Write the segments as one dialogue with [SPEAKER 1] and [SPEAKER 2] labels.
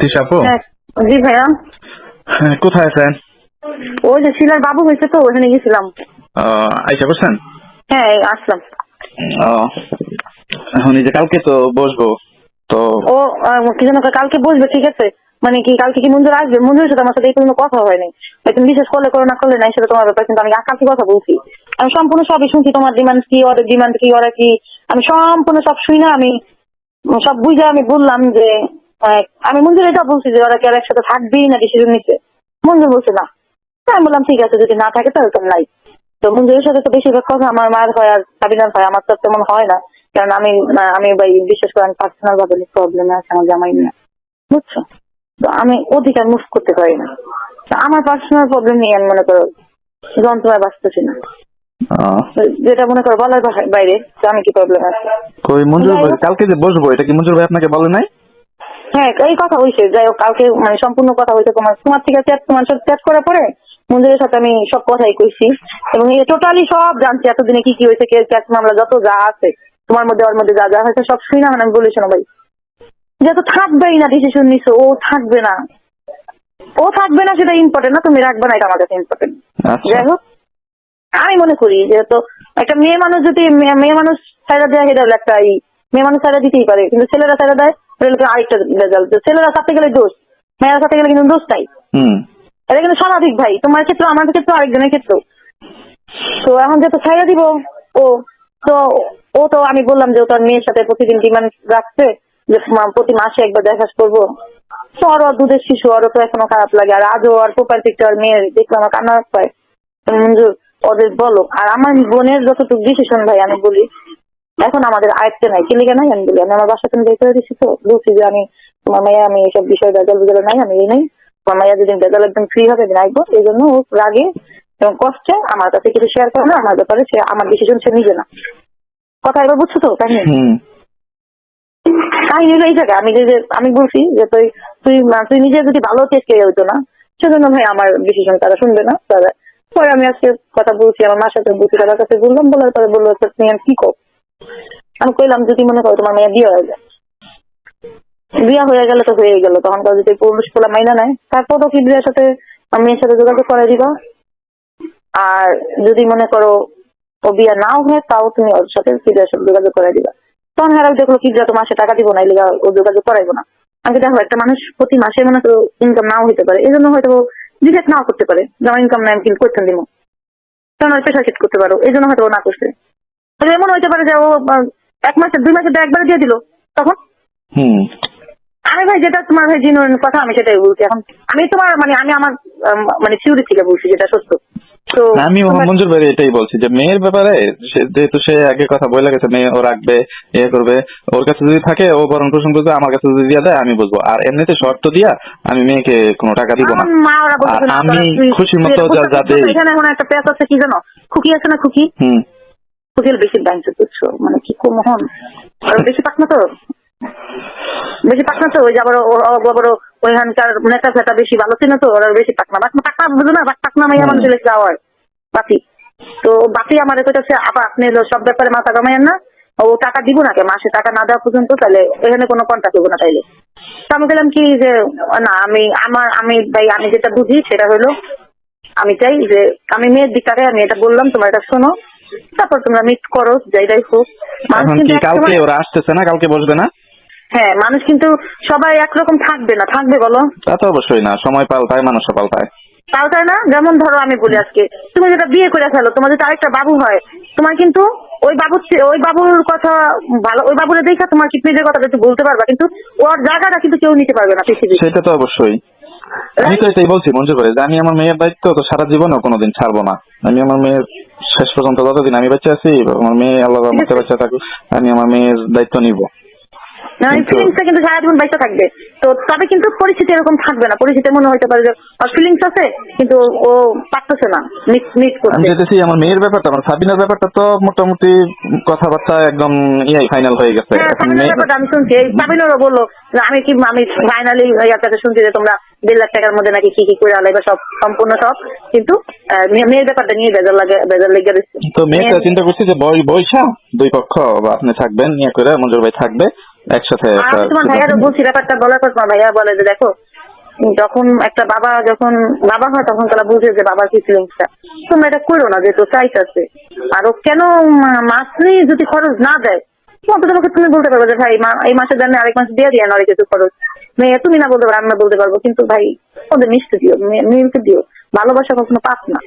[SPEAKER 1] তিশা আপু?
[SPEAKER 2] হ্যাঁ, জি ভাইয়া।
[SPEAKER 1] হ্যাঁ, কোথায় আছেন?
[SPEAKER 2] ওই যে শিলার বাবু হয়েছে তো ওখানে গেছিলাম।
[SPEAKER 1] আইসা করছেন?
[SPEAKER 2] হ্যাঁ, এই আসলাম।
[SPEAKER 1] এখন এই যে কালকে তো বসবো তো।
[SPEAKER 2] ও কি যেন কালকে বসবে, ঠিক আছে। মানে কি কালকে কি মঞ্জুর আসবে? মঞ্জুরের সাথে আমার সাথে এই কোনো কথা হয়নি। তুমি বিশেষ করলে করো না করলে নাই সেটা তোমার ব্যাপার, কিন্তু আমি কালকে কথা বলছি। আমি সম্পূর্ণ সবই শুনছি, তোমার ডিমান্ড কি, ওদের ডিমান্ড কি, ওরা কি। আমি সম্পূর্ণ সব শুই না, আমি সব বুঝে আমি বললাম যে আমি মঞ্জুর এটা বলছি যে ওরা কি আর একসাথে থাকবেই না ডিসিশন নিচ্ছে। মঞ্জুর বলছে না। আমি বললাম ঠিক আছে, যদি না থাকে তাহলে তো নাই। তো মঞ্জুরের সাথে তো বেশিরভাগ কথা আমার মায়ের হয় আর সাবিনার হয়, আমার তো তেমন হয় না। কারণ আমি ভাই বিশেষ করে আমি পার্সোনাল ভাবে প্রবলেমে আছে আমার জামাই নিয়ে, বুঝছো। তো আমি অধিকার মুভ করতে পারি না। তো আমার পার্সোনাল প্রবলেম নিয়ে আমি মনে করো যন্ত্রণায় বাঁচতেছি না। যেটা মনে করো বলার বাইরে যে আমি কি প্রবলেম আছে।
[SPEAKER 1] কই মঞ্জুর ভাই কালকে যে বসবো, এটা কি মঞ্জুর ভাই আপনাকে বলে নাই?
[SPEAKER 2] হ্যাঁ, এই কথা হয়েছে। যাই হোক, কালকে মানে সম্পূর্ণ কথা হয়েছে তোমার থেকে তোমার সাথে চ্যাট করার পরে মঞ্জুরের সাথে আমি সব কথাই কইছি, এবং টোটালি সব জানছি এতদিনে কি কি হয়েছে, কেস মামলা যত যা আছে তোমার মধ্যে ওর মধ্যে যা যা হয়েছে সব শুই না। মানে আমি বলেছি না ভাই, যেহেতু থাকবেই না ডিসিশন নিছো, ও থাকবে না, ও থাকবে না সেটা ইম্পর্টেন্ট না, তুমি রাখবে না এটা আমার কাছে ইম্পর্টেন্ট। যাই হোক, আমি মনে করি যেহেতু একটা মেয়ে মানুষ যদি মেয়ে মানুষ ছাইড়া দেয় সেটা হলো একটা মেয়ে মানুষ ছাইড়া দিতেই পারে, কিন্তু ছেলেরা ছাইড়া দেয় আরেকটা রেজাল্ট। ছেলেরা সাথে গেলে দোষ, মেয়েরা সাথে গেলে কিন্তু দোষ নাই। এটা কিন্তু স্বাভাবিক ভাই, তোমার ক্ষেত্রে আমার ক্ষেত্রে আরেকজনের ক্ষেত্রে। তো এখন যেহেতু ছাইড়া দিব ও, তো ও তো আমি বললাম যে ও তার মেয়ের সাথে প্রতিদিন ডিমান্ড রাখছে যে প্রতি মাসে একবার দেখা করবো। তো আরো দুধের শিশু, আরো তো এখনো খারাপ লাগে। আর আজও আর প্রপার পিকচার মেয়ের দেখলে আমার কান্না পায়। মঞ্জুর ওদের বলো, আর আমার বোনের যতটুকু ডিসিশন ভাই আমি বলি এখন আমাদের আয়ত্তে নাই। কি লিখে নাই আমি বলি, আমি আমার বাসা তুমি বের করে দিচ্ছি তো বলছি যে আমি তোমার মাইয়া, আমি এইসব বিষয় বেজাল বুঝালে নাই, আমি এই নাই। তোমার মাইয়া যেদিন বেজাল একদম ফ্রি হবে দিন আসবো। এই জন্য ও রাগে এবং কষ্টে আমার কাছে কিছু শেয়ার করে না, আমার ব্যাপারে সে আমার ডিসিশন সে নিবে না। কথা এবার বুঝছো তো কাহিনী? কাহিনী হলো এই জায়গায় আমি বলছি যে তুই নিজে যদি ভালো চেষ্টা হইতো না, সেজন্য ভাই আমার ডিসিশন তারা শুনবে না। তারা পরে আমি আজকে কথা বলছি আমার মার সাথে, বলছি তাদের কাছে বললাম, বলার পরে বললো তুমি আমি কি কর। আমি কইলাম যদি মনে করো তোমার মেয়ে বিয়ে হয়ে যায়, বিয়ে হয়ে গেলে তো হয়ে গেল, তখন তার যদি পুরুষ পোলা মাইনা নেয় তারপরও কি বিয়ের সাথে মেয়ের সাথে যোগাযোগ করে দিবা। আর যদি মনে করো ও বিয়ে নাও হয় তাও তুমি ওর সাথে বিয়ের সাথে যোগাযোগ করে দিবা। তখন হারাও দেখলো কি যত মাসে টাকা দিব না, এলিগা ও যোগাযোগ করাইবো না। আমি দেখো একটা মানুষ প্রতি মাসে মনে করো ইনকাম নাও হইতে পারে, এই জন্য হয়তো ডিটেক্ট নাও করতে পারে যে আমার ইনকাম নাই আমি কিন্তু করতে দিব, তখন হয়তো পেশা করতে পারো, এই জন্য হয়তো ও না করছে। এমন হইতে পারে যে ও 1 মাসে 2 মাসে একবারে দিয়ে দিল, তখন আমি ভাই যেটা তোমার ভাই জিনুইন কথা আমি সেটাই বলছি। এখন আমি তোমার মানে আমি আমার মানে থিওরি থেকে বলছি যেটা সত্য। তো
[SPEAKER 1] আমি মঞ্জুর ভাই এটাই বলছি যে মেয়ের ব্যাপারে যেহেতু সে আগে কথা বলে গেছে, মেয়ে ও রাখবে, ইয়ে করবে, ওর কাছে যদি থাকে ও বরং প্রসঙ্গ করবে, আমার কাছে যদি দিয়ে দেয় আমি বুঝবো। আর এমনিতে শর্ত দিয়া আমি মেয়েকে কোনো টাকা দিব না। আর আমি খুশি মতো যা দেই।
[SPEAKER 2] এখানে এখন একটা পেঁচ আছে কি জানো, খুকি আছে না, খুকি খুকি বেশি ব্যাংকে বুঝছো, মানে কি মোহন বেশি পাক না তো, বেশি পাক না তো। ওই যে আবার ওইখানকার নেতা ফেতা বেশি ভালো ছিল তো, ওরা বেশি পাক না পাকনা বুঝো না, পাকনা মাইয়া মানুষ যাওয়ার বাতি। তো বাতি আমার কইতাছে আপা আপনি সব ব্যাপারে মাথা কামাইয়েন না, ও টাকা দিব না কে মাসে টাকা না দেওয়া পর্যন্ত, তাহলে এখানে কোনো কন্ট্যাক্ট হবো না তাইলে। তো আমি বললাম কি যে না, আমি ভাই আমি যেটা বুঝি সেটা হলো আমি চাই যে আমি মেয়ের দিকটাকে আমি এটা বললাম, তোমার এটা শোনো, তারপর তোমরা মিট করো যাইটাই হোক।
[SPEAKER 1] কালকে ওরা আসতেছে না, কালকে বসবে না।
[SPEAKER 2] হ্যাঁ, মানুষ কিন্তু সবাই একরকম থাকবে না, থাকবে বলো?
[SPEAKER 1] তা তো অবশ্যই না, সময় পাল্টায়, মানুষও পাল্টায়।
[SPEAKER 2] পাল্টায় না। যেমন ধরো আমি বলি আজকে তুমি যেটা বিয়ে করে ফেলো, তোমার যদি আরেকটা বাবু হয়, তোমার কিন্তু ওই বাবুর কথা ভালো, ওই বাবুরে দেখা তোমার কিডনির কথা একটু বলতে পারবা, কিন্তু ওর জায়গাটা কিন্তু কেউ নিতে পারবে না পৃথিবীতে।
[SPEAKER 1] সেটা তো অবশ্যই। আমি তো এটাই বলছি মঞ্জুর করে যে আমি আমার মেয়ের দায়িত্ব তো সারা জীবনও কোনোদিন ছাড়বো না। আমি আমার মেয়ের শেষ পর্যন্ত যতদিন আমি বেঁচে আছি, আমার মেয়ে আল্লাহর রহমতে বেঁচে থাকুক, আমি আমার মেয়ের দায়িত্ব নিব।
[SPEAKER 2] ফিলিংসটা কিন্তু সারা জীবন বাইতে থাকবে। তো তবে কিন্তু পরিস্থিতি এরকম থাকবে না, পরিস্থিতি মনে হইতে পারে যে ফিলিংস আছে কিন্তু ও পারতেছে না মিট করতে।
[SPEAKER 1] আমি যেতেছি আমার মেয়ের ব্যাপারটা, আমার সাবিনার ব্যাপারটা তো মোটামুটি কথাবার্তা একদম ফাইনাল হয়ে গেছে।
[SPEAKER 2] আমি শুনছি সাবিনারও বললো যে আমি ফাইনালি কাছে শুনছি যে তোমরা 1.5 লাখ টাকার মধ্যে নাকি কি করে আলাইবা, সব সম্পূর্ণ সব, কিন্তু মেয়ের ব্যাপারটা নিয়ে বেজার লেগে দিচ্ছে।
[SPEAKER 1] তো মেয়েটা চিন্তা করছি যে বৈশা 2 পক্ষ বা আপনি থাকবেন নিয়ে করে মঞ্জুর ভাই থাকবে, একসাথে
[SPEAKER 2] আর
[SPEAKER 1] একটা
[SPEAKER 2] আমি তোমার
[SPEAKER 1] সিদ্ধান্ত
[SPEAKER 2] ভাইয়ারও
[SPEAKER 1] নিব।
[SPEAKER 2] বলছি ব্যাপারটা বলার পর তোমার ভাইয়া বলে যে দেখো, যখন একটা বাবা যখন বাবা হয় তখন তারা বুঝে যে বাবার কি ফিলিংসটা। তোমরা এটা করো না, যেহেতু চাইতেছে। আর ও কেন মাসে যদি খরচ না দেয়, তখন তোমাকে তুমি বলতে পারবে যে ভাই এই মাসের জন্য আরেক মাস দিয়ে দিয়ে অনেক কিছু খরচ। মেয়ে তুমি না বলতে পারো, আমি না বলতে পারবো, কিন্তু ভাই ওদের মিশতে দিও, মিলতে দিও। ভালোবাসা কখনো পাপ না।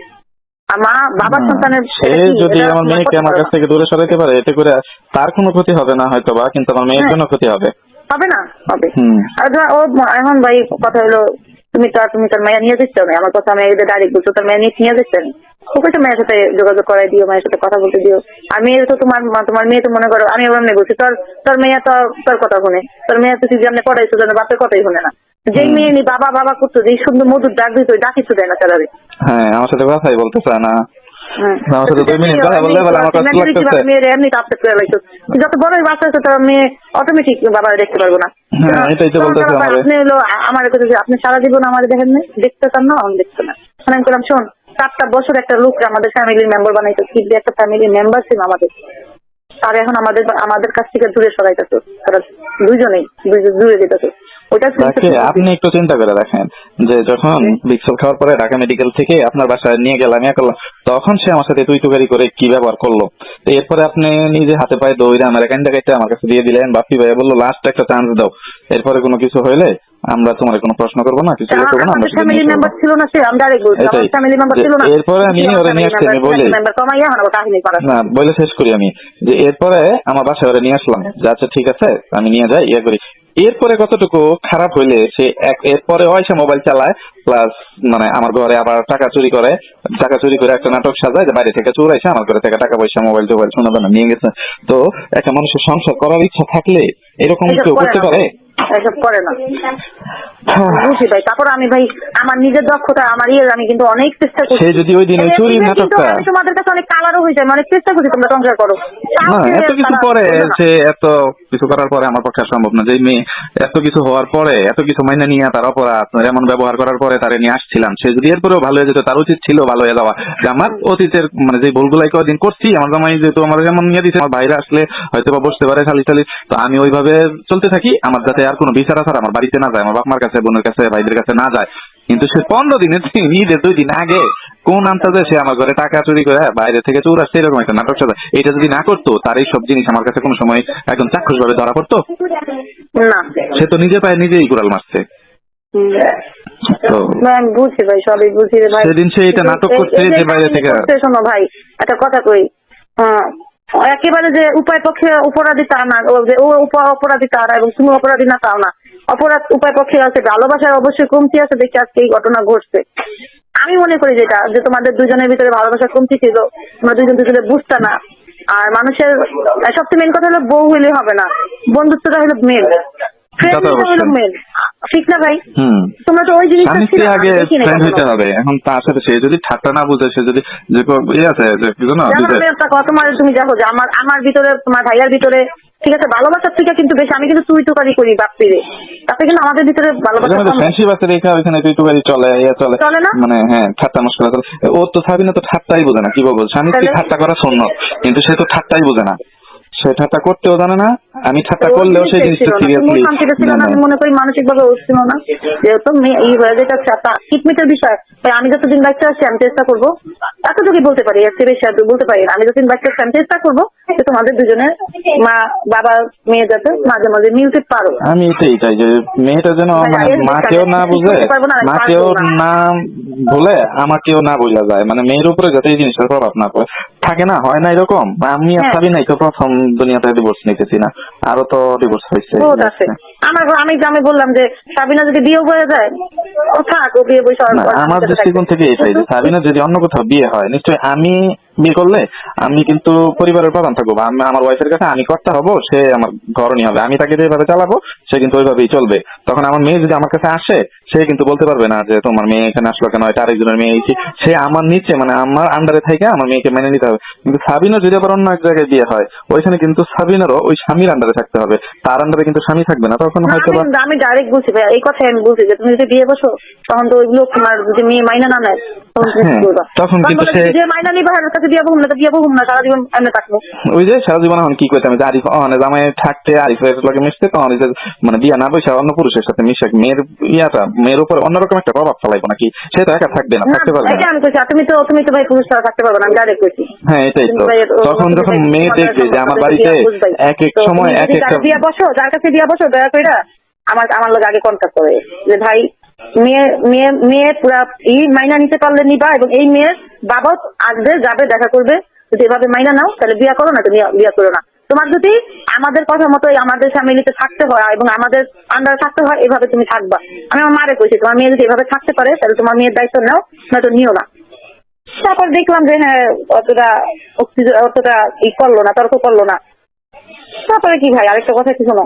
[SPEAKER 2] আর মা বাবার
[SPEAKER 1] না,
[SPEAKER 2] সন্তানের
[SPEAKER 1] সে
[SPEAKER 2] এটা কি,
[SPEAKER 1] যদি
[SPEAKER 2] এটা
[SPEAKER 1] আমার
[SPEAKER 2] তোমার
[SPEAKER 1] মেয়েকে
[SPEAKER 2] করতে
[SPEAKER 1] আমার
[SPEAKER 2] পারো
[SPEAKER 1] কাছ
[SPEAKER 2] না।
[SPEAKER 1] থেকে দূরে সরাইতে পারে, এতে করে তার কোনো ক্ষতি হবে না হয়তো বা, কিন্তু আমার মেয়ের
[SPEAKER 2] হ্যাঁ,
[SPEAKER 1] জন্য ক্ষতি হবে।
[SPEAKER 2] হবে না, হবে।
[SPEAKER 1] হুম।
[SPEAKER 2] আর ধর ও এখন ভাই কথা হলো, তুমি তার মেয়ে নিয়ে দিচ্ছ না, আমার কথা আমি ডাইরেক্ট বলছো, তার মেয়ে নিয়ে দিচ্ছ না। ওকে তো মেয়ের সাথে যোগাযোগ করাই দিও, মেয়ের সাথে কথা বলতে দিও। আর মেয়ে তো তোমার মেয়ে তো মনে করো, আমি এমনি বলছি, তোর মেয়ে তো তোর কথা শুনে, তোর মেয়ে তো যেমনি পড়াইছো যেন বাপের কথাই শুনে না। যেই
[SPEAKER 1] হুম।
[SPEAKER 2] মেয়ে নি বাবা বাবা করতো, যেই সুন্দর মধুর ডাক দিত, ডাক কিছু দেয় না স্যালারি।
[SPEAKER 1] হ্যাঁ, আমার সাথে কথাই বলতে চায় না।
[SPEAKER 2] হ্যাঁ,
[SPEAKER 1] আমার সাথে 2 মিনিট কথা বললে বলে আমার কাছে লাগতেছে।
[SPEAKER 2] মেয়ের এমনি আপসেট করে লাগতো। যত বড়ই বাচ্চা হচ্ছে তার মেয়ে অটোমেটিক বাবা দেখতে পারবো না।
[SPEAKER 1] হ্যাঁ, এটাই তো বলতেছে আমারে।
[SPEAKER 2] আপনি হলো আমার কথা যে আপনি সারা জীবন আমার দেখেন না, দেখতে চান না, আমি দেখতে না। আমি বললাম শোন, 7টা বছর একটা লোক আমাদের ফ্যামিলির মেম্বার বানাইতো, কি যে একটা ফ্যামিলির মেম্বার ছিল আমাদের, আর এখন আমাদের কাছ থেকে দূরে সরাইতেছে। তারা দুইজনেই দূরে যেতেছে। ওটা
[SPEAKER 1] তাকে আপনি একটু চিন্তা করে দেখেন, যে যখন বিক্সল খাওয়ার পরে ঢাকা মেডিকেল থেকে আপনার বাসায় নিয়ে গেলাম, ইয়ে করলাম, তখন সে আমার সাথে তুই তুকারি করে কি ব্যবহার করলো। তো এরপরে আপনি নিজে হাতে পায়ে দৌড়ে আমার এখানটা কেটে আমার কাছে দিয়ে দিলেন, বাপি ভাইয়া বললো লাস্ট একটা চান্স দাও, এরপরে কোনো কিছু হইলে আমরা তোমার কোনো প্রশ্ন করবো না, কিছু ইয়ে করবো না, আমরা
[SPEAKER 2] আমাদের
[SPEAKER 1] শুধু
[SPEAKER 2] ফ্যামিলি
[SPEAKER 1] নিয়ে
[SPEAKER 2] মেম্বার
[SPEAKER 1] চলবো।
[SPEAKER 2] ছিল না, সে আমি ডাইরেক্ট বলছি
[SPEAKER 1] এটাই
[SPEAKER 2] আমাদের ফ্যামিলি মেম্বার
[SPEAKER 1] যে
[SPEAKER 2] ছিল না।
[SPEAKER 1] এরপরে আমি ওরে নিয়ে আসছি, আমি বলে
[SPEAKER 2] মেম্বার কমাইয়া আমার কাহিনী করা।
[SPEAKER 1] না বলে শেষ করি আমি, যে এরপরে আমার বাসায় ওরে নিয়ে আসলাম, যে আচ্ছা ঠিক আছে আমি নিয়ে যাই, ইয়ে করি। এরপরে কতটুকু খারাপ হইলে সে এরপরে সে মোবাইল চালায়, প্লাস মানে আমার ঘরে আবার টাকা চুরি করে, একটা নাটক সাজায় যে বাইরে থেকে চোর এসে আমার ঘরে থেকে টাকা পয়সা মোবাইল টোবাইল সোনা দানা নিয়ে গেছে। তো একটা মানুষের সংসার করার ইচ্ছা থাকলে এরকম
[SPEAKER 2] এসব
[SPEAKER 1] কেউ
[SPEAKER 2] করে
[SPEAKER 1] করতে
[SPEAKER 2] না
[SPEAKER 1] পারে?
[SPEAKER 2] ভাই, এসব করে না। বুঝি ভাই, তারপর আমি ভাই আমার নিজের দক্ষতা আমার আমি কিন্তু অনেক চেষ্টা করছি।
[SPEAKER 1] সে যদি ওই দিন ওই চুরির
[SPEAKER 2] Even কিন্তু
[SPEAKER 1] নাটকটা,
[SPEAKER 2] আমি তোমাদের কাছে অনেক কালারও হয়ে যায়, অনেক চেষ্টা করছি তোমরা সংসার করো।
[SPEAKER 1] না
[SPEAKER 2] কাউকে
[SPEAKER 1] এত কিছু
[SPEAKER 2] তারা
[SPEAKER 1] পরে,
[SPEAKER 2] করলো না।
[SPEAKER 1] সে এত কিছু করার পরে আমার পক্ষে সম্ভব না, যে মেয়ে এত কিছু হওয়ার পরে এত কিছু মাইনে নিয়ে তার অপরাধ এমন ব্যবহার করার পরে তারে নিয়ে আসছিলাম, সে যদি এরপরেও ভালো হয়ে যেত, তার উচিত ছিল ভালো হয়ে যাওয়া। যে আমার অতীতের মানে যে ভুলগুলাই কদিন করছি, আমার জামাই যেহেতু আমার যেমন নিয়ে দিচ্ছে, আমার বাইরে আসলে হয়তো বা বসতে পারে খালি খালি, তো আমি ওইভাবে চলতে থাকি, আমার যাতে আর কোনো বিচার আচার আমার বাড়িতে না যায়, আমার বাপ মার কাছে, বোনের কাছে, ভাইদের কাছে না যায়। কিন্তু সে 15 দিনের ঈদের 2 দিন আগে কোন আন্তাজে সে আমার ঘরে টাকা চুরি করে বাইরে থেকে চোর আসছে, এরকম একটা নাটক সাজা। এটা যদি না করতো, তার এই সব জিনিস আমার কাছে কোনো সময় একদম চাক্ষুষ ভাবে ধরা পড়তো?
[SPEAKER 2] না,
[SPEAKER 1] সে তো নিজে পায়ে নিজেই কুড়াল মারছে। তো
[SPEAKER 2] ভাই আমি বুঝি ভাই, সবই বুঝি রে ভাই।
[SPEAKER 1] সেদিন সে এটা নাটক করছে যে বাইরে থেকে।
[SPEAKER 2] শোনো ভাই, একটা কথা কই, একেবারে যে উপায় পক্ষে অপরাধী তা না, ও অপরাধী তা না, এবং তুমি অপরাধী না তাও না। অপরাধ উপায় পক্ষে আছে, ভালোবাসার অবশ্যই কমতি আছে, দেখে আজকে এই ঘটনা ঘটছে। আমি মনে করি যেটা, যে তোমাদের দুজনের ভিতরে ভালোবাসার কমতি ছিল, তোমরা দুজনে বুঝতে না। আর মানুষের সবচেয়ে মেন কথা হলো বউ হইলে হবে না, বন্ধুত্বটা হলো মেন, ফ্রেন্ডটা হলো মেন, ঠিক না ভাই? তোমরা তো ওই জিনিসটা
[SPEAKER 1] স্বামী
[SPEAKER 2] ছিল
[SPEAKER 1] স্ত্রী
[SPEAKER 2] না,
[SPEAKER 1] আগে
[SPEAKER 2] দেখি না
[SPEAKER 1] ফ্রেন্ড
[SPEAKER 2] কখনো।
[SPEAKER 1] হইতে হবে। এখন তার সাথে সে যদি ঠাট্টা না বুঝে, সে যদি যে আছে যে কি জানো,
[SPEAKER 2] যেমন
[SPEAKER 1] যে
[SPEAKER 2] আমি একটা কথা, তুমি দেখো যে আমার ভিতরে, তোমার ভাইয়ার ভিতরে, ঠিক আছে, ভালোবাসার থেকে কিন্তু বেশি আমি কিন্তু তুই তুকারি করি বাপ্পিরে, তাতে কিন্তু আমাদের ভিতরে ভালোবাসা কম।
[SPEAKER 1] ফ্রেন্ডশিপ আছে রেখা ওইখানে তুই টুকারি চলে, চলে
[SPEAKER 2] চলে না,
[SPEAKER 1] মানে হ্যাঁ, ঠাট্টা মশকরা চলে। ও তো সাবিনা তো ঠাট্টাই বোঝে না, কি বলবো, স্বামী স্ত্রী ঠাট্টা করা সুন্নত, কিন্তু সে তো ঠাট্টাই বোঝে না, সে ঠাট্টা করতেও জানে না। আমি ঠাট্টা করলেও সেই জিনিসটা সিরিয়াসলি
[SPEAKER 2] ছিল না। আমি মনে করি মানসিক ভাবে ছিল না, যেহেতু এই হয়ে যেটা কিটমিটের বিষয়। আমি যতদিন বাচ্চা আছি আমি চেষ্টা করবো, এতটুকু বলতে পারি, এর চেয়ে বেশি আর বলতে পারি না। আমি যতদিন বাচ্চা আছি আমি চেষ্টা করবো যে তোমাদের দুজনের মা বাবা মেয়ে যাতে মাঝে মাঝে মিউজিক পারো।
[SPEAKER 1] আমি এটাই চাই যে মেয়েটা যেন মানে মাকেও না বুঝে, মাকেও না ভুলে, আমাকেও না বোঝা যায়, মানে মেয়ের উপরে যাতে এই জিনিসটার প্রভাব না পড়ে। থাকে না, হয় না এরকম? আমি আর সাবিনাই তো প্রথম দুনিয়াতে ডিভোর্স নিতেছি না, আরো তো ডিভোর্স হয়েছে।
[SPEAKER 2] আমি বললাম যে সাবিনা যদি বিয়ে হয়ে যায়, ও থাক, ও বিয়ে বসে।
[SPEAKER 1] আমার দৃষ্টিকোণ থেকে এটাই, যে সাবিনা যদি অন্য কোথাও বিয়ে হয়, নিশ্চয়ই আমি বিয়ে করলে আমি কিন্তু পরিবারের প্রধান থাকবো, আমার ওয়াইফের কাছে আমি কর্তা হবো, সে আমার ঘরণী হবে, আমি তাকে যেভাবে চালাবো সে কিন্তু ওইভাবেই চলবে। তখন আমার মেয়ে যদি আমার কাছে আসে, সে কিন্তু বলতে পারবে না যে তোমার মেয়ে এখানে আসলো কেন, এটা আরেকজনের মেয়ে এসেছি। সে আমার নিচে মানে আমার আন্ডারে থেকে আমার মেয়েকে মেনে নিতে হবে। কিন্তু সাবিনা যদি আবার অন্য এক জায়গায় বিয়ে হয়, ওইখানে কিন্তু সাবিনারও ওই স্বামীর আন্ডারে থাকতে হবে, তার আন্ডারে কিন্তু স্বামী থাকবে না। তখন হয়তো
[SPEAKER 2] আমি ডাইরেক্ট বলছি ভাই, এই কথাই আমি বলছি যে তুমি যদি বিয়ে বসো, তখন তো ওইগুলো তোমার যদি মেয়ে মাইনা না নেয়,
[SPEAKER 1] তখন কিন্তু সে
[SPEAKER 2] যে মাইনা নিবা এর কাছে দিয়ে বহুম না দিয়ে বহুম না সারা জীবন এমনি থাকবো।
[SPEAKER 1] ওই যে সারা জীবন এখন কি করতাম যে আরিফ জামাই থাকতে আরিফের লগে মিশতে তখন ওই যে মানে বিয়া না বসে অন্য পুরুষের সাথে মিশে মেয়ের মেয়ের উপর অন্যরকম একটা প্রভাব ফেলাইবো নাকি, সে তো একা থাকবে না, থাকতে পারবে না।
[SPEAKER 2] আমি কইছি তুমি তো ভাই পুরুষ ছাড়া থাকতে পারবে না, আমি ডাইরেক্ট কইছি।
[SPEAKER 1] হ্যাঁ এটাই তো, তখন যখন মেয়ে দেখবে যে আমার বাড়িতে এক এক সময় এক একটা
[SPEAKER 2] দিয়া বসো, যার কাছে দিয়া বসো দয়া করে আমার লোক আগে কন্ট্যাক্ট করে যে ভাই মেয়ে পুরা মাইনা নিতে পারলে নিবা, এবং এই মেয়ের বাবা আসবে যাবে দেখা করবে, যদি এভাবে মাইনা নাও তাহলে বিয়া করো না, তুমি বিয়া করো না। তোমার যদি আমাদের কথা মতো আমাদের ফ্যামিলিতে থাকতে হয় এবং আমাদের আন্ডার থাকতে হয়, এভাবে তুমি থাকবা। আমি আমার মারে কইছি তোমার মেয়ে যদি এভাবে থাকতে পারে তাহলে তোমার মেয়ের দায়িত্ব নাও, নয়তো নিও না। তারপর দেখলাম যে হ্যাঁ অতটা করলো না, তর্ক করলো না। তারপরে কি ভাই আরেকটা কথা কি শোনো,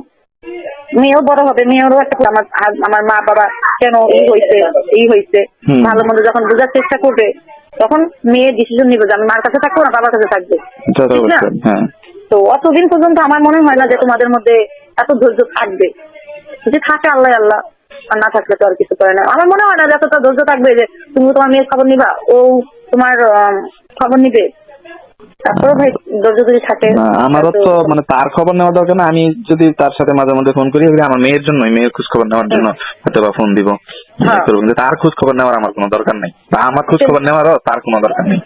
[SPEAKER 2] মেয়েও বড় হবে, মেয়েরও একটা আমার মা বাবা কেন এই হয়েছে ভালো মন্দ যখন বোঝার চেষ্টা করবে তখন মেয়ে ডিসিশন নিবে যে আমি মার কাছে থাকবো না বাবার কাছে থাকবে। তো অতদিন পর্যন্ত আমার মনে হয় না যে তোমাদের মধ্যে এত ধৈর্য থাকবে। যদি থাকে আল্লাহ আল্লাহ, আর না থাকলে তো আর কিছু করে না। আমার মনে হয় না যে এতটা ধৈর্য থাকবে যে তুমি তোমার মেয়ের খবর নিবা, ও তোমার খবর নিবে। তারপরে ভাই ধৈর্য যদি থাকে।
[SPEAKER 1] আমারও তো মানে তার খবর নেওয়া দরকার না, আমি যদি তার সাথে মাঝে মধ্যে ফোন করি আমার মেয়ের জন্য, মেয়ের খোঁজ খবর নেওয়ার জন্য হয়তো বা ফোন দিব। তার খোঁজ খবর নেওয়ার আমার কোনো দরকার নেই, বা আমার খোঁজ খবর নেওয়ারও তার কোনো দরকার নেই।